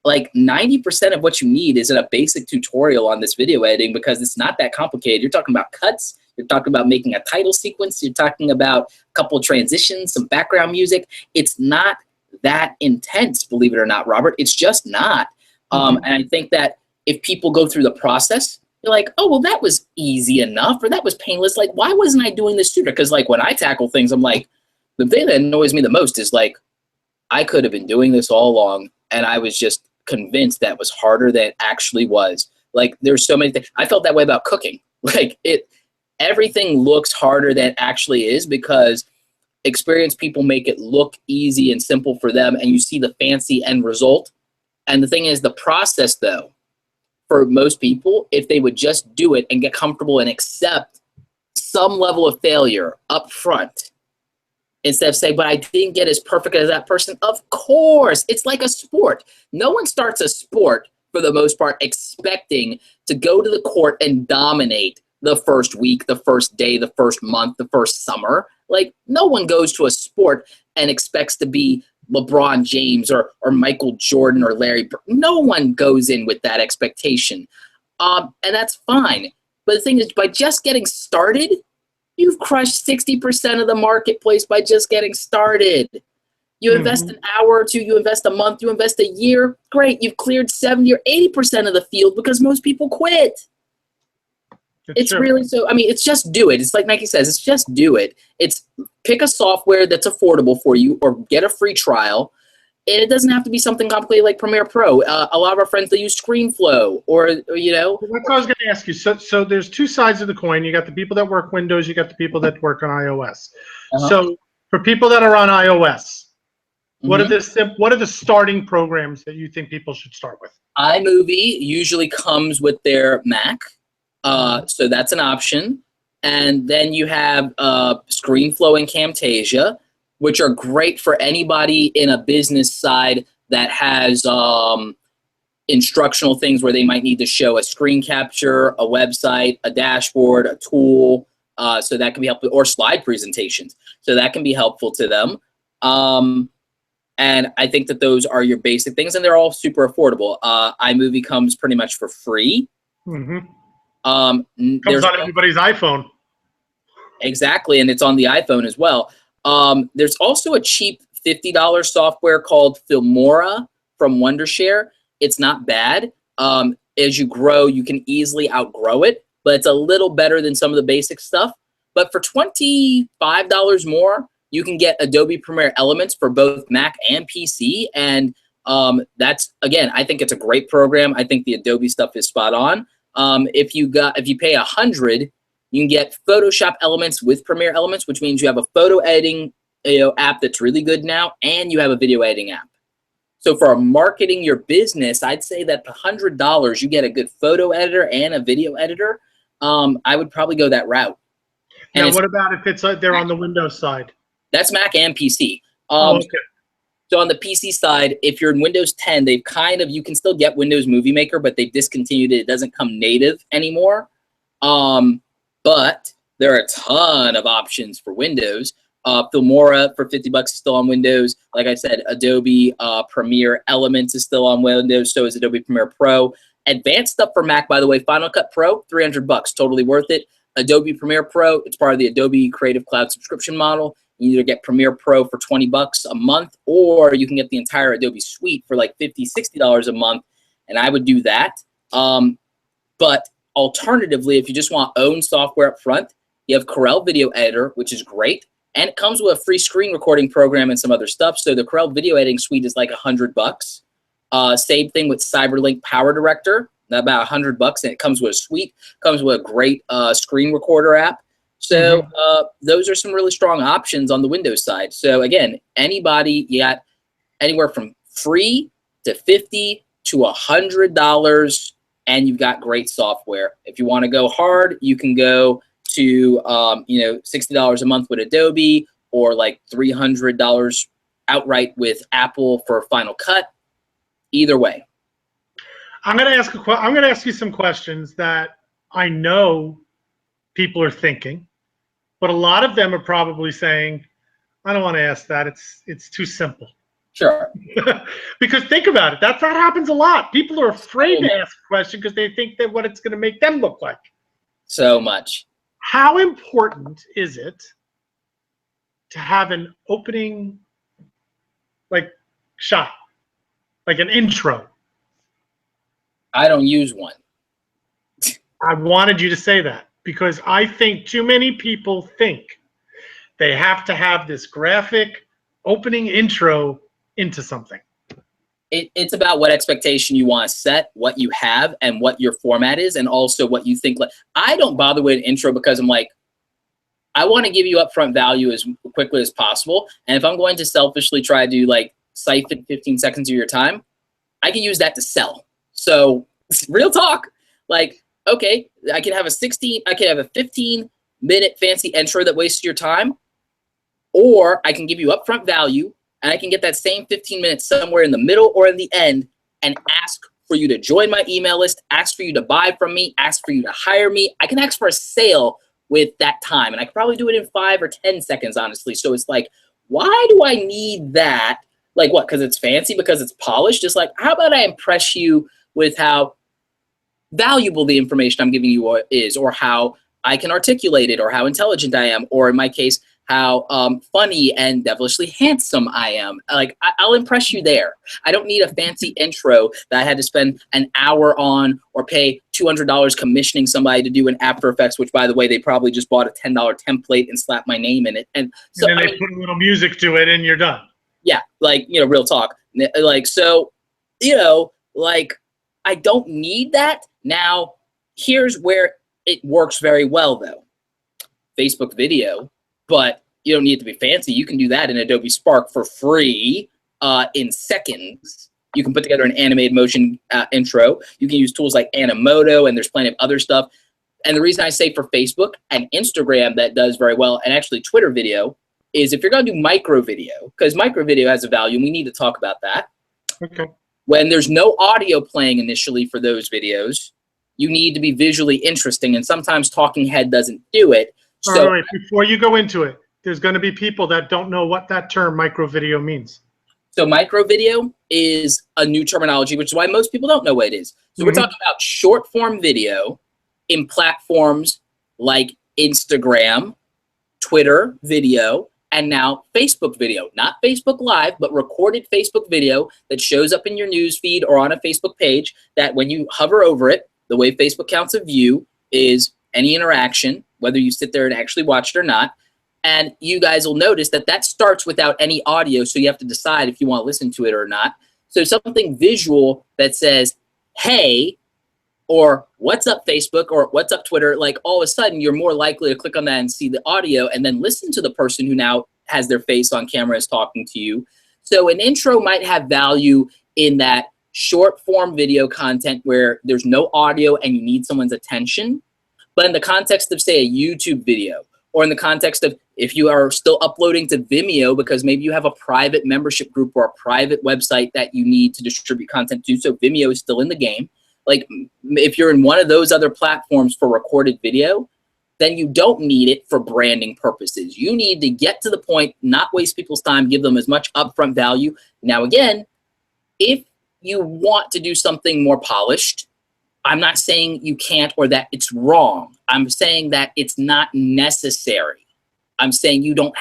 like 90% of what you need is in a basic tutorial on this video editing, because it's not that complicated. You're talking about cuts, you're talking about making a title sequence, you're talking about a couple of transitions, some background music. It's not that intense, believe it or not, Robert. It's just not. And I think that if people go through the process, you're like, oh, well, that was easy enough, or that was painless. Like, why wasn't I doing this sooner? Because like when I tackle things, I'm like, the thing that annoys me the most is like, I could have been doing this all along, and I was just convinced that was harder than it actually was. Like, there's so many things. I felt that way about cooking. Like, everything looks harder than it actually is, because experienced people make it look easy and simple for them, and you see the fancy end result. And the thing is, the process, though, for most people, if they would just do it and get comfortable and accept some level of failure up front, instead of saying, but I didn't get as perfect as that person. Of course, it's like a sport. No one starts a sport, for the most part, expecting to go to the court and dominate the first week, the first day, the first month, the first summer. Like, no one goes to a sport and expects to be LeBron James or Michael Jordan or Larry Bird. No one goes in with that expectation. And that's fine. But the thing is, by just getting started, you've crushed 60% of the marketplace by just getting started. You invest an hour or two, you invest a month, you invest a year, great. You've cleared 70 or 80% of the field, because most people quit. It's really, so, I mean, it's just do it. It's like Nike says, it's just do it. It's pick a software that's affordable for you, or get a free trial. And it doesn't have to be something complicated like Premiere Pro. A lot of our friends, they use ScreenFlow, or you know. That's what I was going to ask you. So there's two sides of the coin. You got the people that work Windows. You got the people that work on iOS. So for people that are on iOS, what are the starting programs that you think people should start with? iMovie usually comes with their Mac, so that's an option. And then you have ScreenFlow and Camtasia, which are great for anybody in a business side that has instructional things where they might need to show a screen capture, a website, a dashboard, a tool. So that can be helpful, or slide presentations. So that can be helpful to them. And I think that those are your basic things, and they're all super affordable. iMovie comes pretty much for free. Comes on everybody's iPhone. Exactly, and it's on the iPhone as well. There's also a cheap $50 software called Filmora from Wondershare. It's not bad. As you grow, you can easily outgrow it, but it's a little better than some of the basic stuff. But for $25 more, you can get Adobe Premiere Elements for both Mac and PC. And that's, again, I think it's a great program. I think the Adobe stuff is spot on. If you pay $100, you can get Photoshop Elements with Premiere Elements, which means you have a photo editing app that's really good now, and you have a video editing app. So for marketing your business, I'd say that the $100, you get a good photo editor and a video editor. I would probably go that route. And now, what about if it's they're on the Windows side? That's Mac and PC. Okay. So on the PC side, if you're in Windows 10, they've you can still get Windows Movie Maker, but they've discontinued it. It doesn't come native anymore. But there are a ton of options for Windows. Filmora for $50 is still on Windows. Like I said, Adobe Premiere Elements is still on Windows. So is Adobe Premiere Pro. Advanced stuff for Mac, by the way, Final Cut Pro, $300, totally worth it. Adobe Premiere Pro, it's part of the Adobe Creative Cloud subscription model. You either get Premiere Pro for $20 a month, or you can get the entire Adobe suite for like $50, $60 a month, and I would do that. But alternatively, if you just want own software up front, you have Corel Video Editor, which is great, and it comes with a free screen recording program and some other stuff. So the Corel Video Editing Suite is like $100. Same thing with Cyberlink Power Director, about $100, and it comes with a suite, comes with a great screen recorder app. So those are some really strong options on the Windows side. So again, anybody, you got anywhere from free to $50 to $100, and you've got great software. If you want to go hard, you can go to $60 a month with Adobe, or like $300 outright with Apple for Final Cut. Either way. I'm going to ask you some questions that I know people are thinking, but a lot of them are probably saying, I don't want to ask that. It's too simple. Sure. Because think about it, that happens a lot. People are afraid to ask a question because they think that what it's going to make them look like. So much. How important is it to have an opening, like, shot, like an intro? I don't use one. I wanted you to say that because I think too many people think they have to have this graphic opening intro into something. It's about what expectation you want to set, what you have, and what your format is, and also what you think. Like, I don't bother with an intro because I'm like, I want to give you upfront value as quickly as possible. And if I'm going to selfishly try to like siphon 15 seconds of your time, I can use that to sell. So real talk, like, okay, I can have a 15-minute fancy intro that wastes your time, or I can give you upfront value and I can get that same 15 minutes somewhere in the middle or in the end and ask for you to join my email list, ask for you to buy from me, ask for you to hire me. I can ask for a sale with that time, and I could probably do it in 5 or 10 seconds, honestly. So it's like, why do I need that? Like, what, because it's fancy, because it's polished? Just like, how about I impress you with how valuable the information I'm giving you is, or how I can articulate it, or how intelligent I am, or in my case, how funny and devilishly handsome I am. Like, I'll impress you there. I don't need a fancy intro that I had to spend an hour on or pay $200 commissioning somebody to do in After Effects, which, by the way, they probably just bought a $10 template and slapped my name in it. And so and then they put a little music to it and you're done. Yeah, like, you know, real talk. Like, so, you know, like, I don't need that. Now, here's where it works very well, though. Facebook video. But you don't need it to be fancy. You can do that in Adobe Spark for free in seconds. You can put together an animated motion intro. You can use tools like Animoto, and there's plenty of other stuff. And the reason I say for Facebook and Instagram that does very well, and actually Twitter video, is if you're going to do micro video, because micro video has a value, and we need to talk about that. Okay. When there's no audio playing initially for those videos, you need to be visually interesting, and sometimes talking head doesn't do it. So, all right, before you go into it, there's going to be people that don't know what that term micro video means. So micro video is a new terminology, which is why most people don't know what it is. So we're talking about short form video in platforms like Instagram, Twitter video, and now Facebook video. Not Facebook Live, but recorded Facebook video that shows up in your news feed or on a Facebook page that when you hover over it, the way Facebook counts a view is any interaction, whether you sit there and actually watch it or not. And you guys will notice that that starts without any audio, so you have to decide if you want to listen to it or not. So something visual that says, hey, or what's up Facebook, or what's up Twitter, like all of a sudden you're more likely to click on that and see the audio and then listen to the person who now has their face on camera is talking to you. So an intro might have value in that short form video content where there's no audio and you need someone's attention. But in the context of, say, a YouTube video, or in the context of if you are still uploading to Vimeo because maybe you have a private membership group or a private website that you need to distribute content to, so Vimeo is still in the game. Like, if you're in one of those other platforms for recorded video, then you don't need it for branding purposes. You need to get to the point, not waste people's time, give them as much upfront value. Now, again, if you want to do something more polished, I'm not saying you can't or that it's wrong. I'm saying that it's not necessary. I'm saying you don't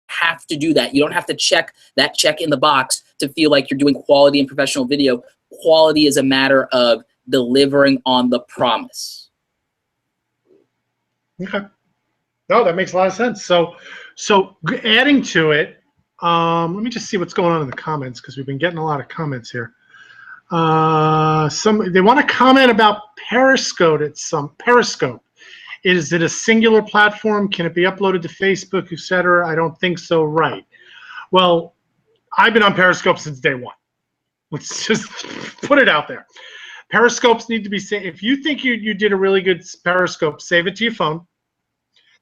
have to do that. You don't have to check that check in the box to feel like you're doing quality and professional video. Quality is a matter of delivering on the promise. Okay. No, that makes a lot of sense. So adding to it, let me just see what's going on in the comments because we've been getting a lot of comments here. They want to comment about Periscope. Periscope. Is it a singular platform? Can it be uploaded to Facebook, etc.? I don't think so. Right. Well, I've been on Periscope since day one. Let's just put it out there. Periscopes need to be saved. If you think you did a really good Periscope, save it to your phone.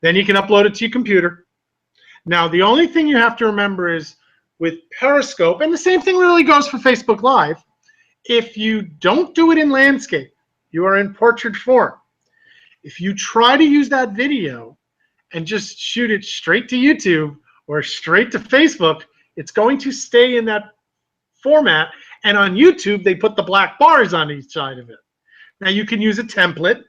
Then you can upload it to your computer. Now, the only thing you have to remember is with Periscope, and the same thing really goes for Facebook Live, if you don't do it in landscape, you are in portrait form. If you try to use that video and just shoot it straight to YouTube or straight to Facebook, it's going to stay in that format. And on YouTube, they put the black bars on each side of it. Now you can use a template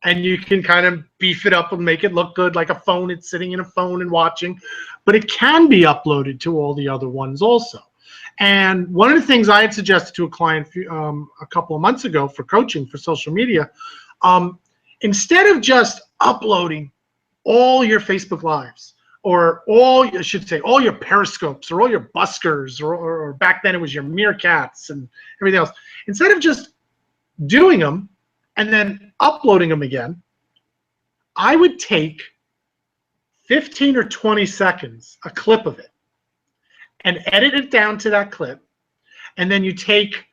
and you can kind of beef it up and make it look good like a phone. It's sitting in a phone and watching, but it can be uploaded to all the other ones also. And one of the things I had suggested to a client a couple of months ago for coaching for social media, instead of just uploading all your Facebook Lives, or I should say all your Periscopes, or all your Buskers, or back then it was your Meerkats and everything else, instead of just doing them and then uploading them again, I would take 15 or 20 seconds, a clip of it, and edit it down to that clip, and then you take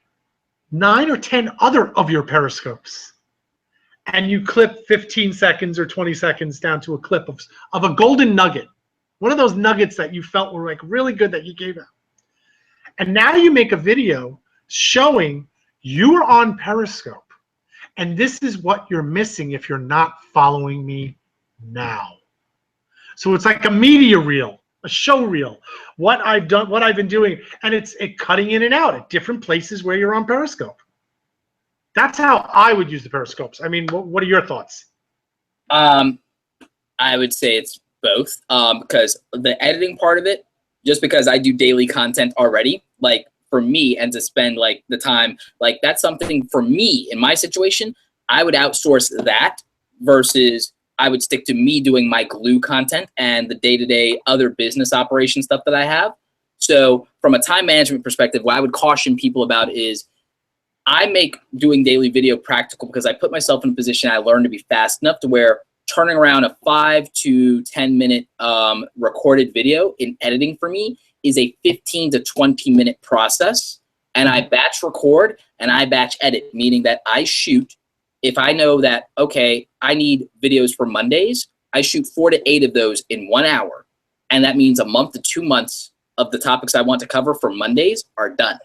9 or 10 other of your Periscopes, and you clip 15 seconds or 20 seconds down to a clip of a golden nugget, one of those nuggets that you felt were like really good that you gave out. And now you make a video showing you are on Periscope, and this is what you're missing if you're not following me now. So it's like a media reel, a show reel, what I've done, what I've been doing, and it's cutting in and out at different places where you're on Periscope. That's how I would use the Periscopes. I mean, what are your thoughts? I would say it's both, because the editing part of it, just because I do daily content already, like for me, and to spend like the time, like that's something for me in my situation, I would outsource that versus I would stick to me doing my glue content and the day-to-day other business operation stuff that I have. So from a time management perspective, what I would caution people about is I make doing daily video practical because I put myself in a position I learned to be fast enough to where turning around a 5 to 10 minute recorded video in editing for me is a 15 to 20 minute process. And I batch record and I batch edit, meaning that I shoot, if I know that, okay, I need videos for Mondays, I shoot 4 to 8 of those in 1 hour. And that means a month to 2 months of the topics I want to cover for Mondays are done,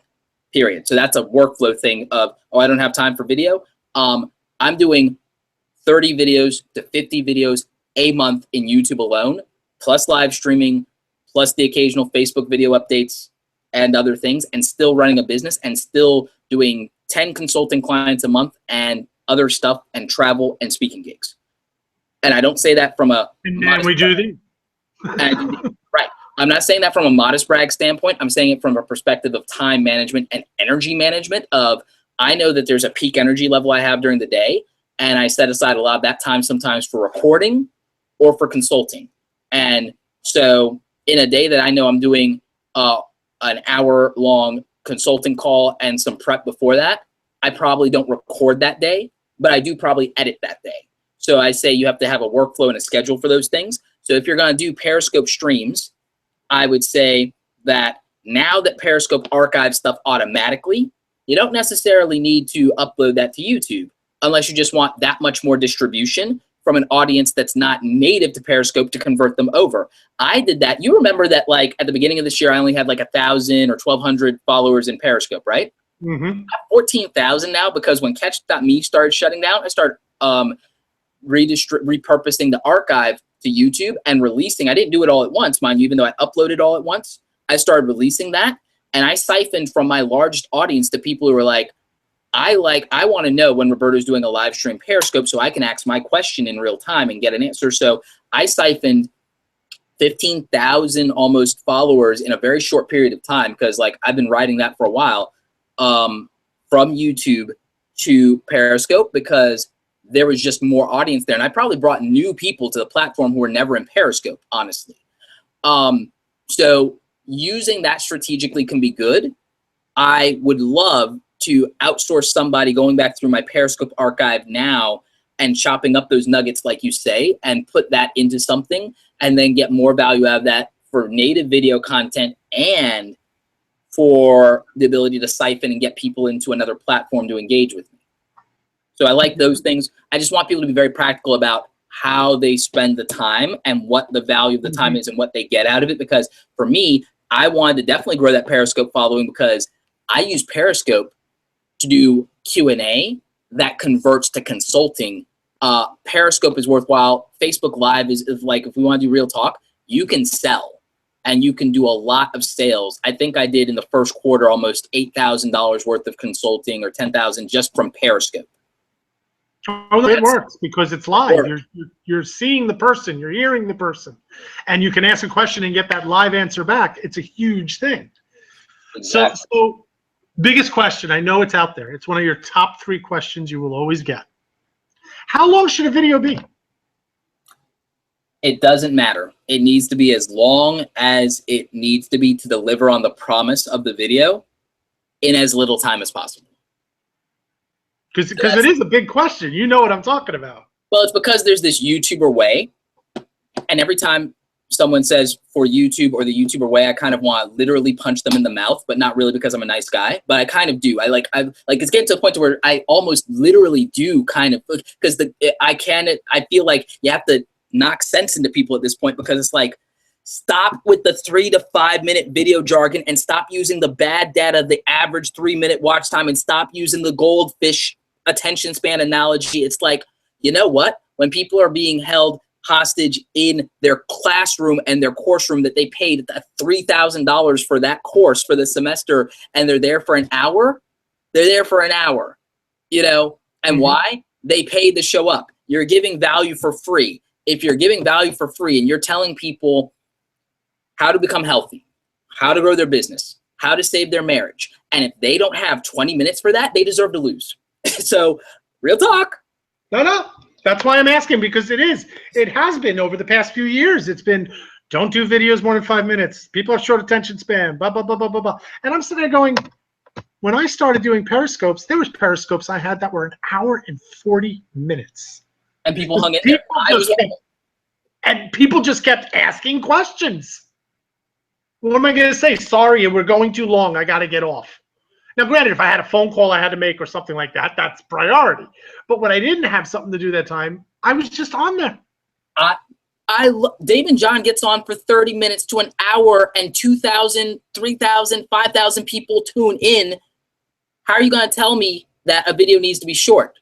period. So that's a workflow thing of, oh, I don't have time for video. I'm doing 30 videos to 50 videos a month in YouTube alone, plus live streaming, plus the occasional Facebook video updates and other things, and still running a business and still doing 10 consulting clients a month and other stuff and travel and speaking gigs. And I don't say that from a and then we do the right. I'm not saying that from a modest brag standpoint. I'm saying it from a perspective of time management and energy management of, I know that there's a peak energy level I have during the day, and I set aside a lot of that time sometimes for recording or for consulting. And so in a day that I know I'm doing an hour-long consulting call and some prep before that, I probably don't record that day, but I do probably edit that day. So I say you have to have a workflow and a schedule for those things. So if you're going to do Periscope streams, I would say that now that Periscope archives stuff automatically, you don't necessarily need to upload that to YouTube unless you just want that much more distribution from an audience that's not native to Periscope to convert them over. I did that. You remember that, like at the beginning of this year, I only had like 1,000 or 1,200 followers in Periscope, right? Mm-hmm. I have 14,000 now because when Catch.me started shutting down, I started repurposing the archive to YouTube and releasing. I didn't do it all at once, mind you, even though I uploaded all at once. I started releasing that, and I siphoned from my largest audience to people who were like, I want to know when Roberto's doing a live stream Periscope so I can ask my question in real time and get an answer. So I siphoned 15,000 almost followers in a very short period of time because like I've been writing that for a while from YouTube to Periscope because there was just more audience there. And I probably brought new people to the platform who were never in Periscope, honestly. So using that strategically can be good. I would love to outsource somebody going back through my Periscope archive now and chopping up those nuggets, like you say, and put that into something and then get more value out of that for native video content and for the ability to siphon and get people into another platform to engage with me. So I like those things. I just want people to be very practical about how they spend the time and what the value of the time is and what they get out of it. Because for me, I wanted to definitely grow that Periscope following because I use Periscope to do Q&A that converts to consulting. Periscope is worthwhile. Facebook Live is like, if we want to do real talk, you can sell. and you can do a lot of sales. I think I did in the first quarter almost $8,000 worth of consulting, or 10,000 just from Periscope. Oh, it works because it's live. You're seeing the person, you're hearing the person, and you can ask a question and get that live answer back. It's a huge thing. Exactly. So biggest question, I know it's out there. It's one of your top 3 questions you will always get. How long should a video be? It doesn't matter. It needs to be as long as it needs to be to deliver on the promise of the video in as little time as possible. Because it is a big question. You know what I'm talking about. Well, it's because there's this YouTuber way, and every time someone says for YouTube or the YouTuber way, I kind of want to literally punch them in the mouth, but not really because I'm a nice guy, but I kind of do. I like it's getting to the point where I almost literally do kind of, because I feel like you have to knock sense into people at this point, because it's like, stop with the 3 to 5 minute video jargon and stop using the bad data, the average 3-minute watch time, and stop using the goldfish attention span analogy. It's like, you know what? When people are being held hostage in their classroom and their course room that they paid $3,000 for that course for the semester, and they're there for an hour, they're there for an hour, you know? And why? They paid to show up. You're giving value for free. If you're giving value for free and you're telling people how to become healthy, how to grow their business, how to save their marriage, and if they don't have 20 minutes for that, they deserve to lose. So, real talk. No. That's why I'm asking, because it has been over the past few years. It's been, don't do videos more than 5 minutes. People have short attention span, blah, blah, blah, blah, blah, blah. And I'm sitting there going, when I started doing Periscopes, there was Periscopes I had that were an hour and 40 minutes. And people hung in there. And people just kept asking questions. What am I going to say? Sorry, we're going too long. I got to get off. Now, granted, if I had a phone call I had to make or something like that, that's priority. But when I didn't have something to do that time, I was just on there. Dave and John gets on for 30 minutes to an hour, and 2,000, 3,000, 5,000 people tune in. How are you going to tell me that a video needs to be short?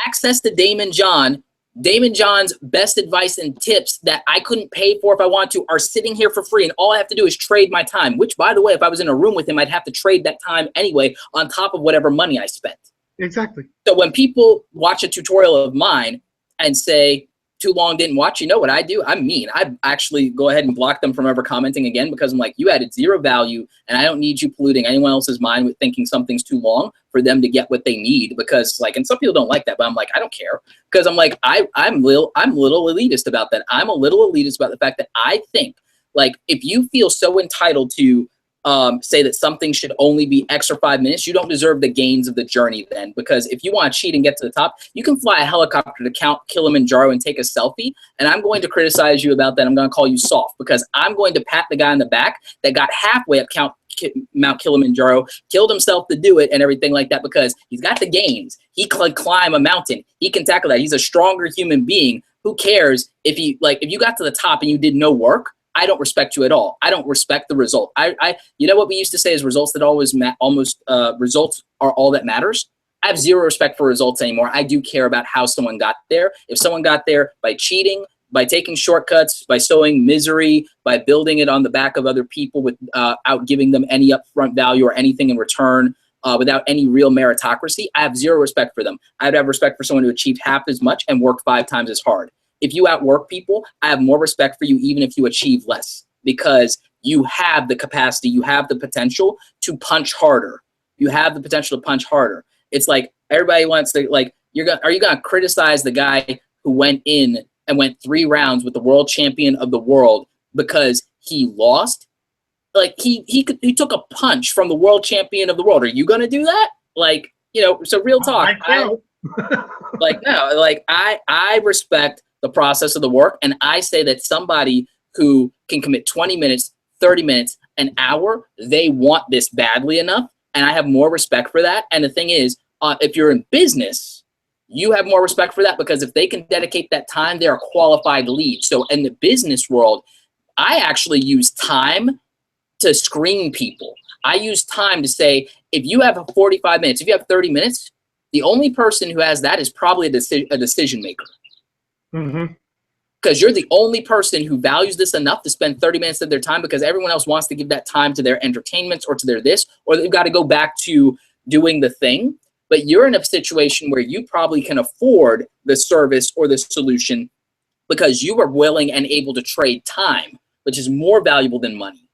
Access to Dave and John. Dave and John's best advice and tips that I couldn't pay for if I wanted to are sitting here for free, and all I have to do is trade my time, which, by the way, if I was in a room with him, I'd have to trade that time anyway on top of whatever money I spent. Exactly. So when people watch a tutorial of mine and say, too long, didn't watch, you know what I do? I'm mean. I actually go ahead and block them from ever commenting again, because I'm like, you added zero value, and I don't need you polluting anyone else's mind with thinking something's too long for them to get what they need. Because like, and some people don't like that, but I'm like, I don't care, because I'm like, I'm a little elitist about that. I'm a little elitist about the fact that I think, like, if you feel so entitled to say that something should only be X or 5 minutes, you don't deserve the gains of the journey then. Because if you want to cheat and get to the top, you can fly a helicopter to Mount Kilimanjaro and take a selfie, and I'm going to criticize you about that. I'm going to call you soft, because I'm going to pat the guy in the back that got halfway up Mount Kilimanjaro, killed himself to do it and everything like that, because he's got the gains. He can climb a mountain. He can tackle that. He's a stronger human being. Who cares if you got to the top and you did no work? I don't respect you at all. I don't respect the result. You know what we used to say is results that always results are all that matters. I have zero respect for results anymore. I do care about how someone got there. If someone got there by cheating, by taking shortcuts, by sowing misery, by building it on the back of other people without giving them any upfront value or anything in return, without any real meritocracy, I have zero respect for them. I'd have respect for someone who achieved half as much and worked 5 times as hard. If you outwork people, I have more respect for you even if you achieve less, because you have the capacity, you have the potential to punch harder. You have the potential to punch harder. It's like everybody wants to, like, are you gonna criticize the guy who went in and went 3 rounds with the world champion of the world because he lost? Like, he took a punch from the world champion of the world. Are you gonna do that? Like, you know, so real talk. I respect the process of the work, and I say that somebody who can commit 20 minutes, 30 minutes, an hour, they want this badly enough, and I have more respect for that. And the thing is, if you're in business, you have more respect for that, because if they can dedicate that time, they're a qualified lead. So in the business world, I actually use time to screen people. I use time to say, if you have 45 minutes, if you have 30 minutes, the only person who has that is probably a decision maker. because you're the only person who values this enough to spend 30 minutes of their time, because everyone else wants to give that time to their entertainments or to their this, or they've got to go back to doing the thing. But you're in a situation where you probably can afford the service or the solution because you are willing and able to trade time, which is more valuable than money.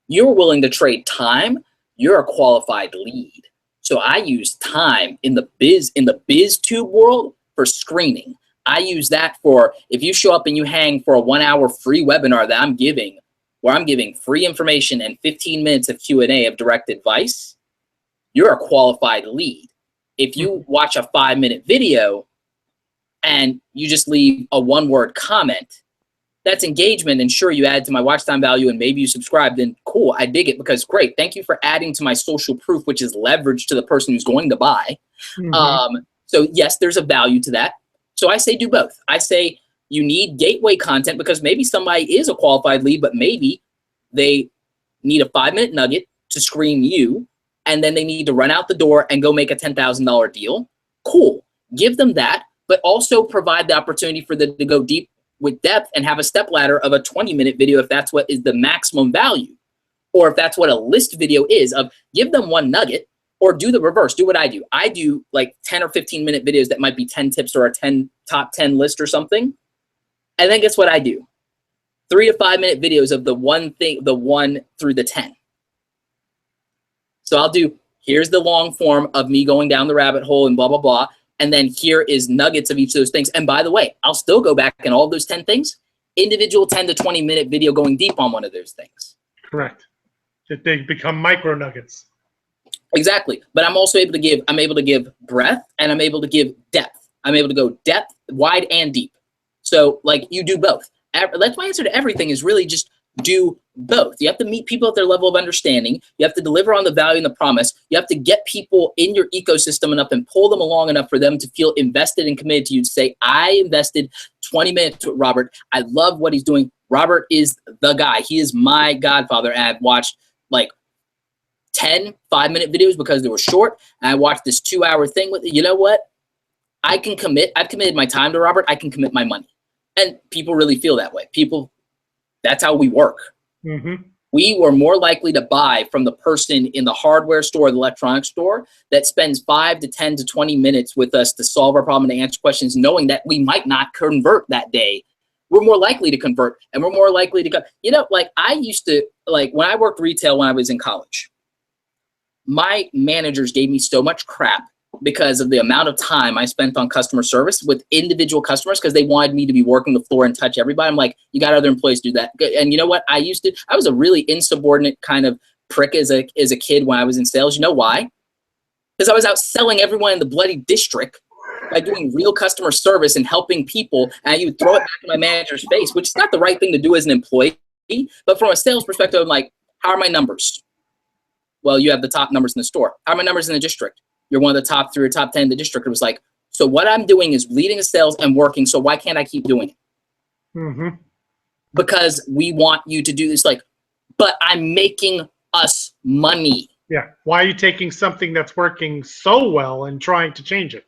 You're willing to trade time. You're a qualified lead. So I use time in the biz tube world for screening. I use that for, if you show up and you hang for a 1 hour free webinar that I'm giving, where I'm giving free information and 15 minutes of Q&A of direct advice, you're a qualified lead. If you watch a 5-minute video and you just leave a 1-word comment, that's engagement, and sure, you add to my watch time value and maybe you subscribe, then cool, I dig it, because great, thank you for adding to my social proof, which is leverage to the person who's going to buy. So yes, there's a value to that. So I say do both. I say you need gateway content because maybe somebody is a qualified lead, but maybe they need a 5-minute nugget to screen you, and then they need to run out the door and go make a $10,000 deal. Cool, give them that, but also provide the opportunity for them to go deep with depth and have a step ladder of a 20-minute video if that's what is the maximum value, or if that's what a list video is, of give them one nugget, or do the reverse. Do what I do. I do like 10 or 15-minute videos that might be 10 tips or a top 10 list or something. And then guess what I do? 3 to 5 minute videos of the one thing, the 1 through the 10. So I'll do, here's the long form of me going down the rabbit hole and blah, blah, blah. And then here is nuggets of each of those things. And by the way, I'll still go back and all of those 10 things, individual 10 to 20 minute video going deep on one of those things. Correct. That they become micro nuggets. Exactly. But I'm also able to give, I'm able to give breadth, and I'm able to give depth. I'm able to go depth, wide, and deep. So like you do both. That's my answer to everything, is really just do both. You have to meet people at their level of understanding. You have to deliver on the value and the promise. You have to get people in your ecosystem enough and pull them along enough for them to feel invested and committed to you, to say, I invested 20 minutes with Robert. I love what he's doing. Robert is the guy. He is my godfather. And I've watched like 10 5-minute videos because they were short. And I watched this 2-hour thing with it. You know what? I can commit. I've committed my time to Robert. I can commit my money. And people really feel that way. People, that's how we work. We were more likely to buy from the person in the hardware store, the electronics store, that spends 5 to 10 to 20 minutes with us to solve our problem and answer questions, knowing that we might not convert that day. We're more likely to convert, and we're more likely to go. You know, like I used to, like when I worked retail when I was in college, my managers gave me so much crap because of the amount of time I spent on customer service with individual customers, because they wanted me to be working the floor and touch everybody. I'm like, you got other employees do that. And you know what? I was a really insubordinate kind of prick as a kid when I was in sales. You know why? Because I was out selling everyone in the bloody district by doing real customer service and helping people. And you would throw it back in my manager's face, which is not the right thing to do as an employee. But from a sales perspective, I'm like, how are my numbers? Well, you have the top numbers in the store. How are my numbers in the district? You're one of the top 3 or top 10 in the district. It was like, so what I'm doing is leading the sales and working. So why can't I keep doing it? Because we want you to do this. Like, but I'm making us money. Yeah. Why are you taking something that's working so well and trying to change it?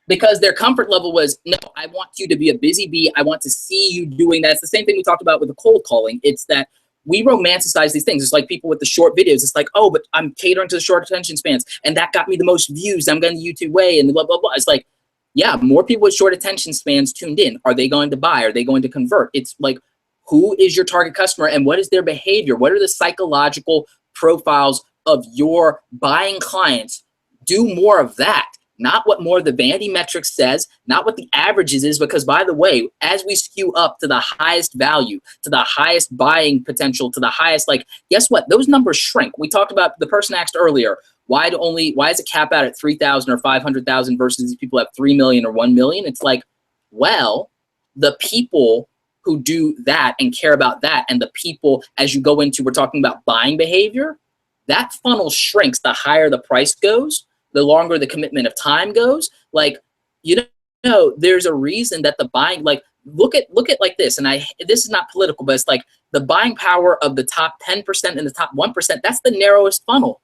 Because their comfort level was, no, I want you to be a busy bee. I want to see you doing that. It's the same thing we talked about with the cold calling. It's that we romanticize these things. It's like people with the short videos. It's like, oh, but I'm catering to the short attention spans, and that got me the most views. I'm going the YouTube way, and blah, blah, blah. It's like, yeah, more people with short attention spans tuned in. Are they going to buy? Are they going to convert? It's like, who is your target customer, and what is their behavior? What are the psychological profiles of your buying clients? Do more of that. Not what more the vanity metrics says, not what the averages is, because by the way, as we skew up to the highest value, to the highest buying potential, to the highest, like, guess what? Those numbers shrink. We talked about, the person asked earlier, why is it cap out at 3,000 or 500,000 versus these people have 3 million or 1 million? It's like, well, the people who do that and care about that, and the people, as you go into, we're talking about buying behavior, that funnel shrinks the higher the price goes, the longer the commitment of time goes. Like, you know, there's a reason that the buying, like, look at like this, and this is not political, but it's like the buying power of the top 10% and the top 1%, that's the narrowest funnel.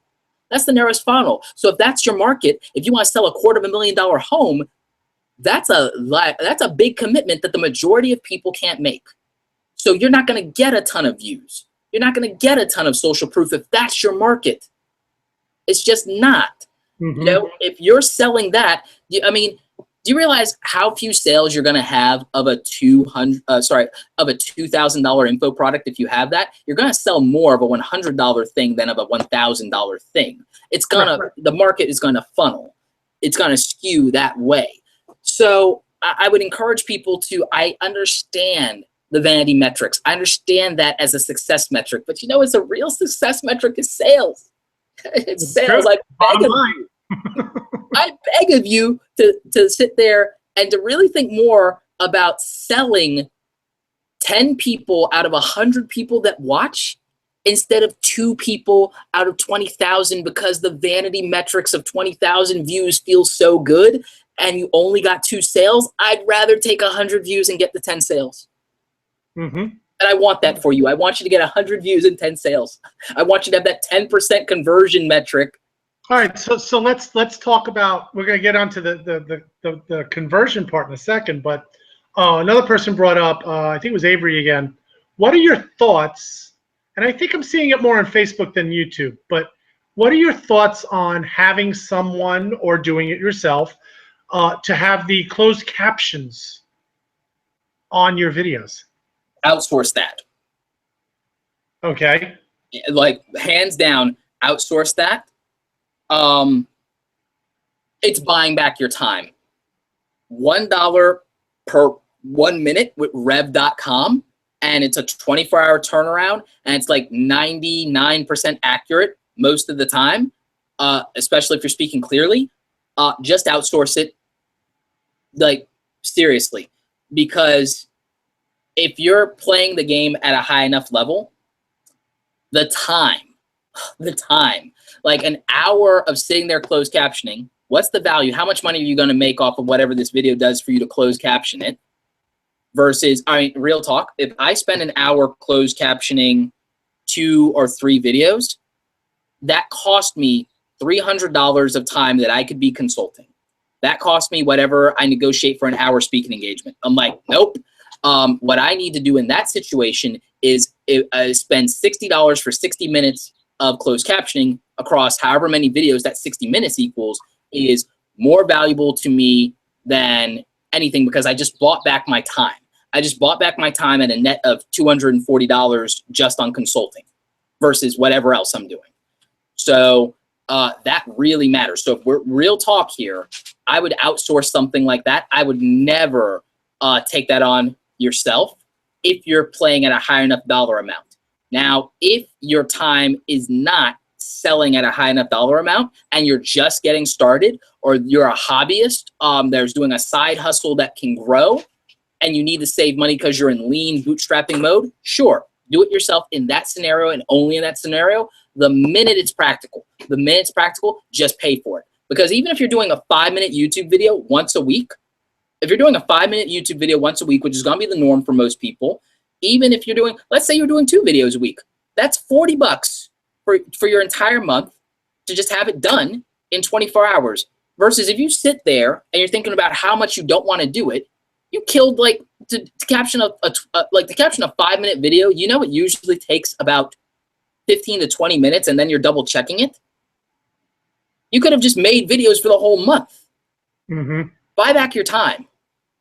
That's the narrowest funnel. So if that's your market, if you want to sell a $250,000 home, that's a big commitment that the majority of people can't make. So you're not going to get a ton of views. You're not going to get a ton of social proof if that's your market. It's just not. Mm-hmm. You know, if you're selling that, I mean, do you realize how few sales you're going to have of a $2,000 info product? If you have that, you're going to sell more of a $100 thing than of a $1,000 thing. It's gonna, the market is going to funnel. It's going to skew that way. So I would encourage people to, I understand the vanity metrics. I understand that as a success metric, but you know, it's a real success metric is sales. It's sales. I beg of you. I beg of you to sit there and to really think more about selling 10 people out of 100 people that watch instead of 2 people out of 20,000 because the vanity metrics of 20,000 views feel so good and you only got 2 sales. I'd rather take 100 views and get the 10 sales. Mm-hmm. And I want that for you. I want you to get 100 views and 10 sales. I want you to have that 10% conversion metric. All right, so let's talk about. We're going to get onto the conversion part in a second, but another person brought up. I think it was Avery again. What are your thoughts? And I think I'm seeing it more on Facebook than YouTube. But what are your thoughts on having someone or doing it yourself to have the closed captions on your videos? Outsource that. Okay. Like hands down, outsource that. It's buying back your time. $1 per 1 minute with rev.com, and it's a 24-hour turnaround, and it's like 99% accurate most of the time, especially if you're speaking clearly. Just outsource it, like seriously, because if you're playing the game at a high enough level, the time, like an hour of sitting there closed captioning, what's the value? How much money are you going to make off of whatever this video does for you to close caption it? Versus, I mean, real talk, if I spend an hour closed captioning 2 or 3 videos, that cost me $300 of time that I could be consulting. That cost me whatever I negotiate for an hour speaking engagement. I'm like, nope. What I need to do in that situation is spend $60 for 60 minutes of closed captioning across however many videos that 60 minutes equals is more valuable to me than anything because I just bought back my time. I just bought back my time at a net of $240 just on consulting versus whatever else I'm doing. So that really matters. So if we're real talk here, I would outsource something like that. I would never take that on yourself if you're playing at a high enough dollar amount. Now, if your time is not selling at a high enough dollar amount and you're just getting started or you're a hobbyist that's doing a side hustle that can grow and you need to save money because you're in lean bootstrapping mode, sure, do it yourself in that scenario and only in that scenario. The minute it's practical, just pay for it. Because even if you're doing a 5-minute YouTube video once a week, if you're doing a 5-minute YouTube video once a week, which is going to be the norm for most people, even if you're doing, let's say you're doing 2 videos a week, that's $40 for your entire month to just have it done in 24 hours. Versus if you sit there and you're thinking about how much you don't want to do it, you killed like to caption a 5-minute video. You know, it usually takes about 15 to 20 minutes, and then you're double checking it. You could have just made videos for the whole month. Mm-hmm. Buy back your time.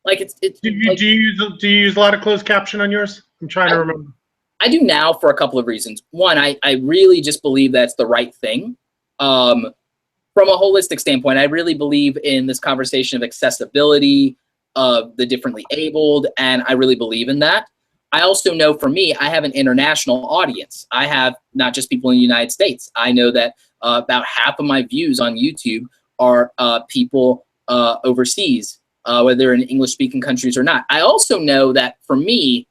Like it's. Do you use a lot of closed caption on yours? I'm trying to remember. I do now for a couple of reasons. One, I really just believe that's the right thing. From a holistic standpoint, I really believe in this conversation of accessibility, of the differently abled, and I really believe in that. I also know for me, I have an international audience. I have not just people in the United States. I know that about half of my views on YouTube are people overseas, whether they're in English-speaking countries or not. I also know that for me,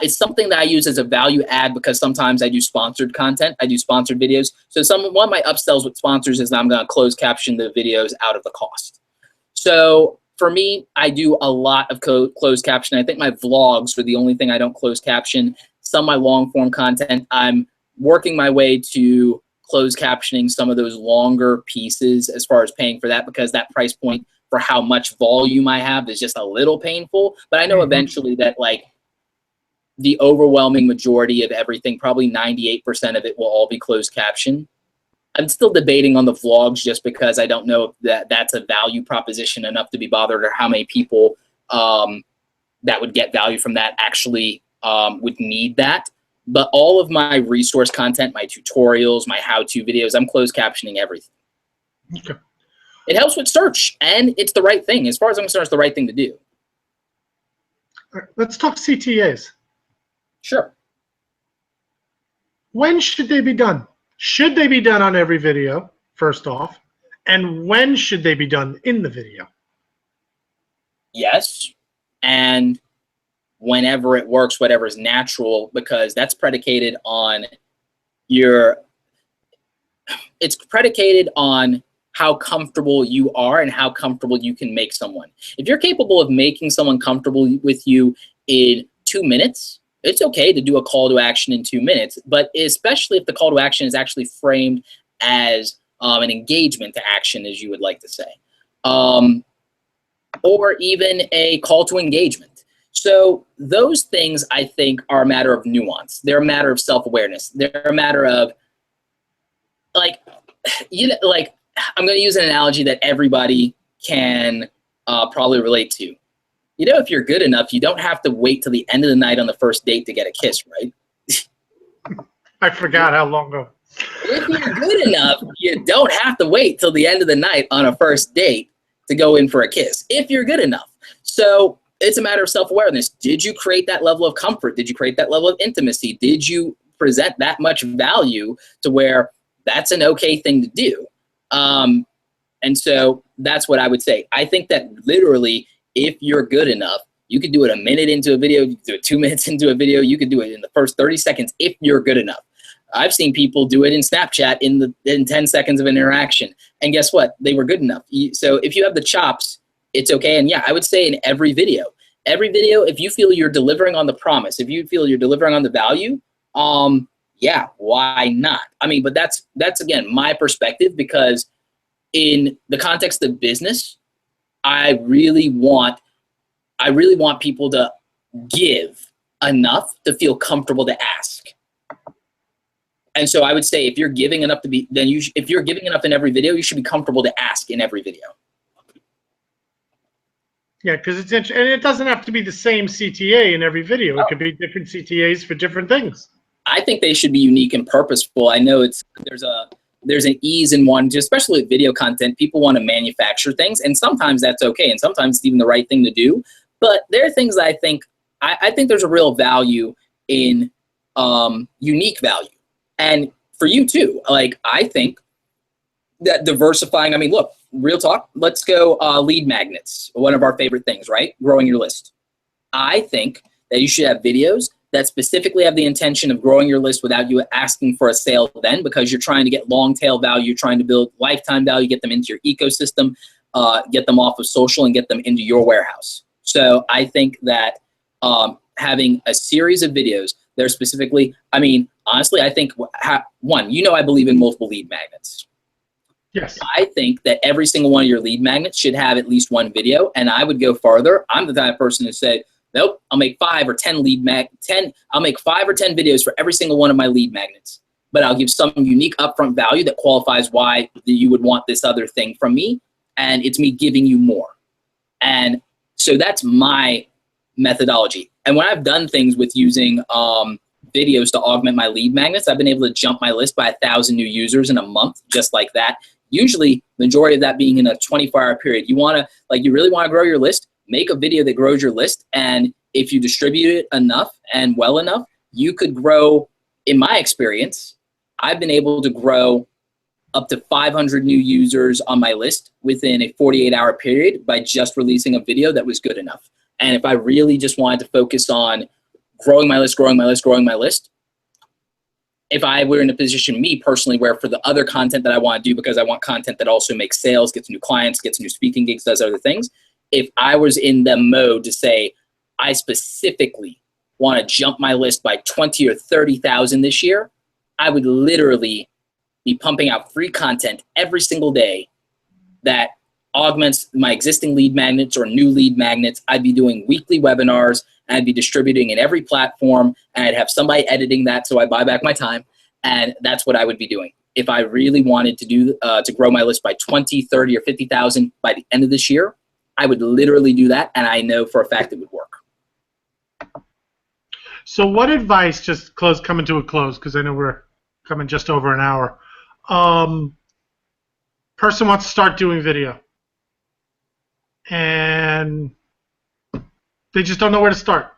it's something that I use as a value add because sometimes I do sponsored content. I do sponsored videos. So one of my upsells with sponsors is that I'm going to close caption the videos out of the cost. So for me, I do a lot of closed caption. I think my vlogs are the only thing I don't close caption. Some of my long form content, I'm working my way to close captioning some of those longer pieces as far as paying for that because that price point for how much volume I have is just a little painful. But I know eventually that like the overwhelming majority of everything, probably 98% of it, will all be closed caption. I'm still debating on the vlogs just because I don't know if that's a value proposition enough to be bothered, or how many people that would get value from that actually would need that. But all of my resource content, my tutorials, my how-to videos, I'm closed captioning everything. Okay. It helps with search, and it's the right thing. As far as I'm concerned, it's the right thing to do. All right, let's talk CTAs. Sure. When should they be done? Should they be done on every video, first off? And when should they be done in the video? Yes. And whenever it works, whatever is natural, because that's predicated on it's predicated on how comfortable you are and how comfortable you can make someone. If you're capable of making someone comfortable with you in 2 minutes, it's okay to do a call to action in 2 minutes, but especially if the call to action is actually framed as an engagement to action, as you would like to say, or even a call to engagement. So those things, I think, are a matter of nuance. They're a matter of self-awareness. They're a matter of, like, like, I'm going to use an analogy that everybody can probably relate to. You know, if you're good enough, you don't have to wait till the end of the night on the first date to get a kiss, right? I forgot how long ago. If you're good enough, you don't have to wait till the end of the night on a first date to go in for a kiss, if you're good enough. So it's a matter of self-awareness. Did you create that level of comfort? Did you create that level of intimacy? Did you present that much value to where that's an okay thing to do? And so that's what I would say. I think that literally, if you're good enough, you could do it a minute into a video, you could do it 2 minutes into a video, you could do it in the first 30 seconds if you're good enough. I've seen people do it in Snapchat in 10 seconds of an interaction. And guess what? They were good enough. So if you have the chops, it's okay. And yeah, I would say in every video, if you feel you're delivering on the promise, if you feel you're delivering on the value, yeah, why not? I mean, but that's again, my perspective, because in the context of business, I really want people to give enough to feel comfortable to ask. And so I would say if you're giving enough to be, then if you're giving enough in every video, you should be comfortable to ask in every video. Yeah, because it's interesting, and it doesn't have to be the same CTA in every video. It could be different CTAs for different things. I think they should be unique and purposeful. I know there's an ease in one, especially with video content. People want to manufacture things, and sometimes that's okay, and sometimes it's even the right thing to do. But there are things that I think there's a real value in unique value. And for you too, like, I think that diversifying, I mean, look, real talk, let's go lead magnets, one of our favorite things, right? Growing your list. I think that you should have videos that specifically have the intention of growing your list without you asking for a sale then, because you're trying to get long tail value, you're trying to build lifetime value, get them into your ecosystem, get them off of social and get them into your warehouse. So I think that having a series of videos that are specifically, I mean, honestly, I think one, I believe in multiple lead magnets. Yes. I think that every single one of your lead magnets should have at least one video, and I would go farther. I'm the type of person who said, nope, I'll make 5 or 10 I'll make 5 or 10 videos for every single one of my lead magnets, but I'll give some unique upfront value that qualifies why you would want this other thing from me, and it's me giving you more. And so that's my methodology. And when I've done things with using videos to augment my lead magnets, I've been able to jump my list by 1,000 new users in a month, just like that. Usually, majority of that being in a 24-hour period. You really want to grow your list, make a video that grows your list, and if you distribute it enough and well enough, you could grow. In my experience, I've been able to grow up to 500 new users on my list within a 48-hour period by just releasing a video that was good enough. And if I really just wanted to focus on growing my list, if I were in a position, me personally, where for the other content that I want to do, because I want content that also makes sales, gets new clients, gets new speaking gigs, does other things, if I was in the mode to say, I specifically want to jump my list by 20 or 30,000 this year, I would literally be pumping out free content every single day that augments my existing lead magnets or new lead magnets. I'd be doing weekly webinars, and I'd be distributing in every platform, and I'd have somebody editing that so I buy back my time, and that's what I would be doing. If I really wanted to do to grow my list by 20, 30, or 50,000 by the end of this year, I would literally do that, and I know for a fact it would work. So what advice, just coming to a close, because I know we're coming just over an hour. Person wants to start doing video, and they just don't know where to start.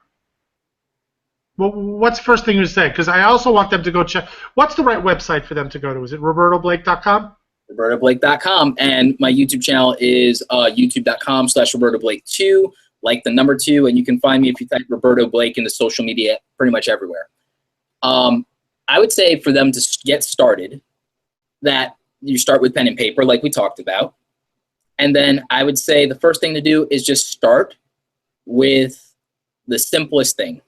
Well, what's the first thing you say? Because I also want them to go check. What's the right website for them to go to? Is it robertoblake.com? robertoblake.com, and my YouTube channel is youtube.com/robertoblake2, like the number 2, and you can find me if you type Roberto Blake into social media pretty much everywhere. I would say for them to get started, that you start with pen and paper like we talked about, and then I would say the first thing to do is just start with the simplest thing.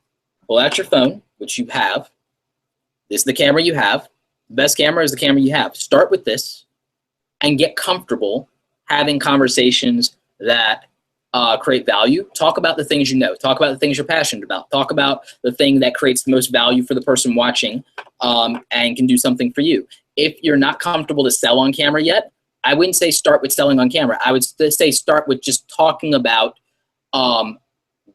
Pull out your phone, which you have. This is the camera you have. The best camera is the camera you have. Start with this and get comfortable having conversations that create value. Talk about the things you know. Talk about the things you're passionate about. Talk about the thing that creates the most value for the person watching and can do something for you. If you're not comfortable to sell on camera yet, I wouldn't say start with selling on camera. I would say start with just talking about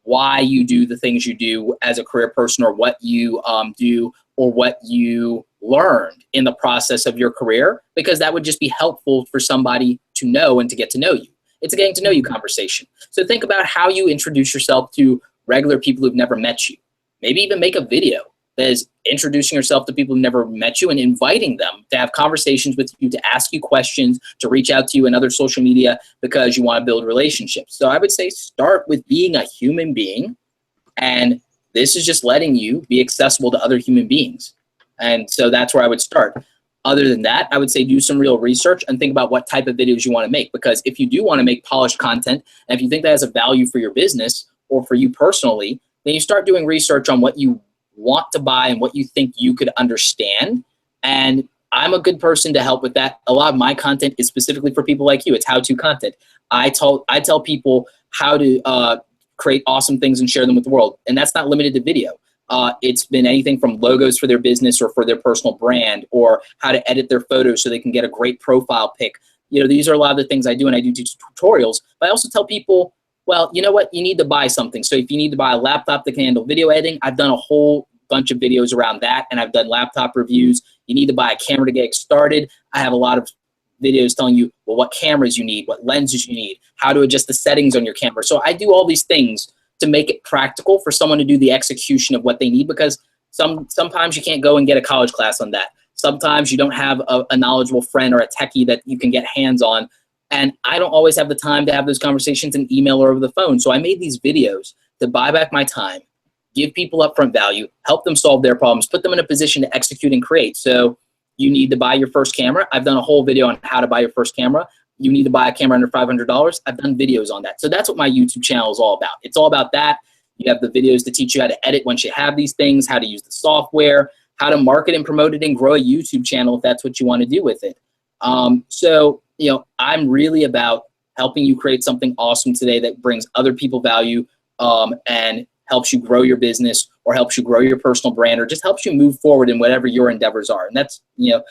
why you do the things you do as a career person, or what you do, or what you learned in the process of your career, because that would just be helpful for somebody to know and to get to know you. It's a getting to know you conversation. So think about how you introduce yourself to regular people who've never met you. Maybe even make a video that is introducing yourself to people who've never met you and inviting them to have conversations with you, to ask you questions, to reach out to you in other social media because you want to build relationships. So I would say start with being a human being, and this is just letting you be accessible to other human beings. And so that's where I would start. Other than that, I would say do some real research and think about what type of videos you want to make, because if you do want to make polished content, and if you think that has a value for your business or for you personally, then you start doing research on what you want to buy and what you think you could understand. And I'm a good person to help with that. A lot of my content is specifically for people like you. It's how-to content. I tell people how to create awesome things and share them with the world. And that's not limited to video. It's been anything from logos for their business or for their personal brand, or how to edit their photos so they can get a great profile pic. You know, these are a lot of the things I do, and I do tutorials. But I also tell people, well, you know what? You need to buy something. So if you need to buy a laptop that can handle video editing, I've done a whole bunch of videos around that, and I've done laptop reviews. You need to buy a camera to get started. I have a lot of videos telling you, well, what cameras you need, what lenses you need, how to adjust the settings on your camera. So I do all these things to make it practical for someone to do the execution of what they need, because sometimes you can't go and get a college class on that. Sometimes you don't have a knowledgeable friend or a techie that you can get hands on. And I don't always have the time to have those conversations in email or over the phone. So I made these videos to buy back my time, give people upfront value, help them solve their problems, put them in a position to execute and create. So you need to buy your first camera. I've done a whole video on how to buy your first camera. You need to buy a camera under $500. I've done videos on that. So that's what my YouTube channel is all about. It's all about that. You have the videos to teach you how to edit once you have these things, how to use the software, how to market and promote it and grow a YouTube channel if that's what you want to do with it. So, you know, I'm really about helping you create something awesome today that brings other people value and helps you grow your business, or helps you grow your personal brand, or just helps you move forward in whatever your endeavors are. And that's, you know,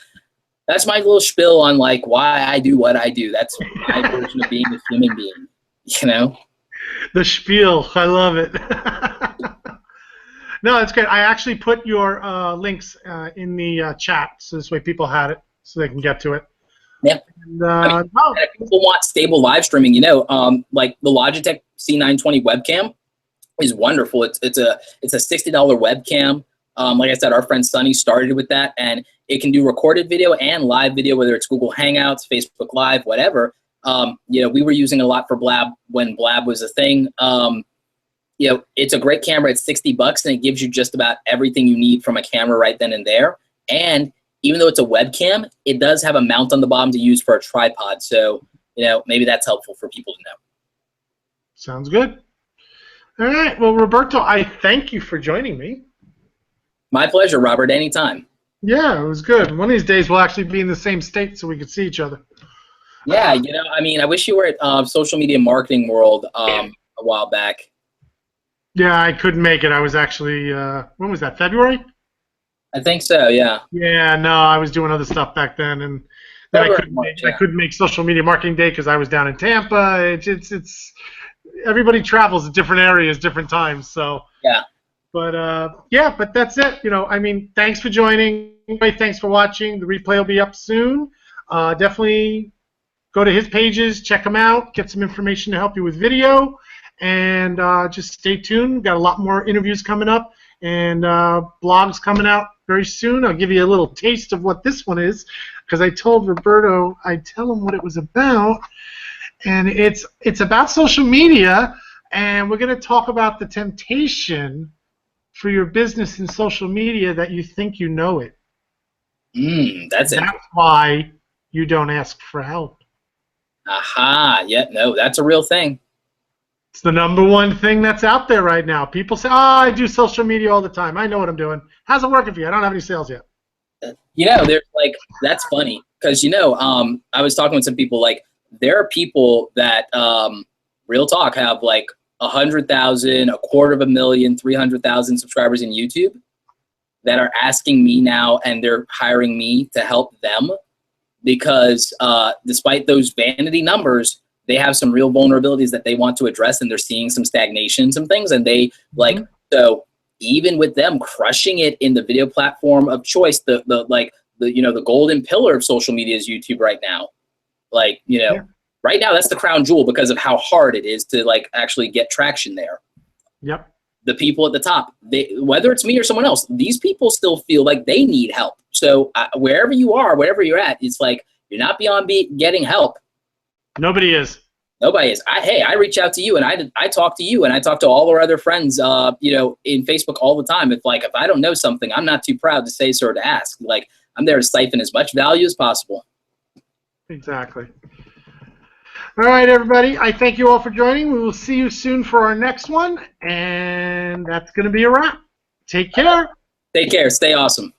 that's my little spiel on like why I do what I do. That's my version of being a human being, you know? The spiel, I love it. No, that's good. I actually put your links in the chat, so this way people had it, so they can get to it. Yeah. And, I mean, if people want stable live streaming, you know, like the Logitech C920 webcam is wonderful. It's a $60 webcam. Like I said, our friend Sunny started with that, and it can do recorded video and live video, whether it's Google Hangouts, Facebook Live, whatever. You know, we were using it a lot for Blab when Blab was a thing. You know, it's a great camera. It's $60, and it gives you just about everything you need from a camera right then and there. And even though it's a webcam, it does have a mount on the bottom to use for a tripod. So, you know, maybe that's helpful for people to know. Sounds good. All right. Well, Roberto, I thank you for joining me. My pleasure, Robert. Anytime. Yeah, it was good. One of these days we'll actually be in the same state so we could see each other. Yeah, I mean, I wish you were at Social Media Marketing World a while back. Yeah, I couldn't make it. I was actually, when was that, February? I think so, yeah. Yeah, no, I was doing other stuff back then, and then February, March, I yeah. couldn't make Social Media Marketing Day because I was down in Tampa. It's everybody travels at different areas, different times. So Yeah. but yeah, but that's it. I mean, thanks for joining. Thanks for watching. The replay will be up soon. Definitely go to his pages, check them out, get some information to help you with video, and just stay tuned. Got a lot more interviews coming up and blogs coming out very soon. I'll give you a little taste of what this one is, because I told Roberto I'd tell him what it was about, and it's about social media, and we're going to talk about the temptation for your business in social media that you think you know it. That's why you don't ask for help. Aha, yeah, no, that's a real thing. It's the #1 thing that's out there right now. People say, oh, I do social media all the time. I know what I'm doing. How's it working for you? I don't have any sales yet. There's that's funny because, I was talking with some people, there are people that, real talk, have 100,000, 250,000, 300,000 subscribers in YouTube that are asking me now, and they're hiring me to help them because despite those vanity numbers, they have some real vulnerabilities that they want to address, and they're seeing some stagnation, some things, and they so even with them crushing it in the video platform of choice, the golden pillar of social media is YouTube right now. Right now that's the crown jewel because of how hard it is to actually get traction there. Yep. The people at the top, whether it's me or someone else, these people still feel like they need help. So wherever you are, wherever you're at, it's you're not beyond getting help. Nobody is. Nobody is. I reach out to you, and I talk to you, and I talk to all our other friends, in Facebook all the time. If I don't know something, I'm not too proud to say so or to ask. I'm there to siphon as much value as possible. Exactly. All right, everybody. I thank you all for joining. We will see you soon for our next one, and that's going to be a wrap. Take care. Take care. Stay awesome.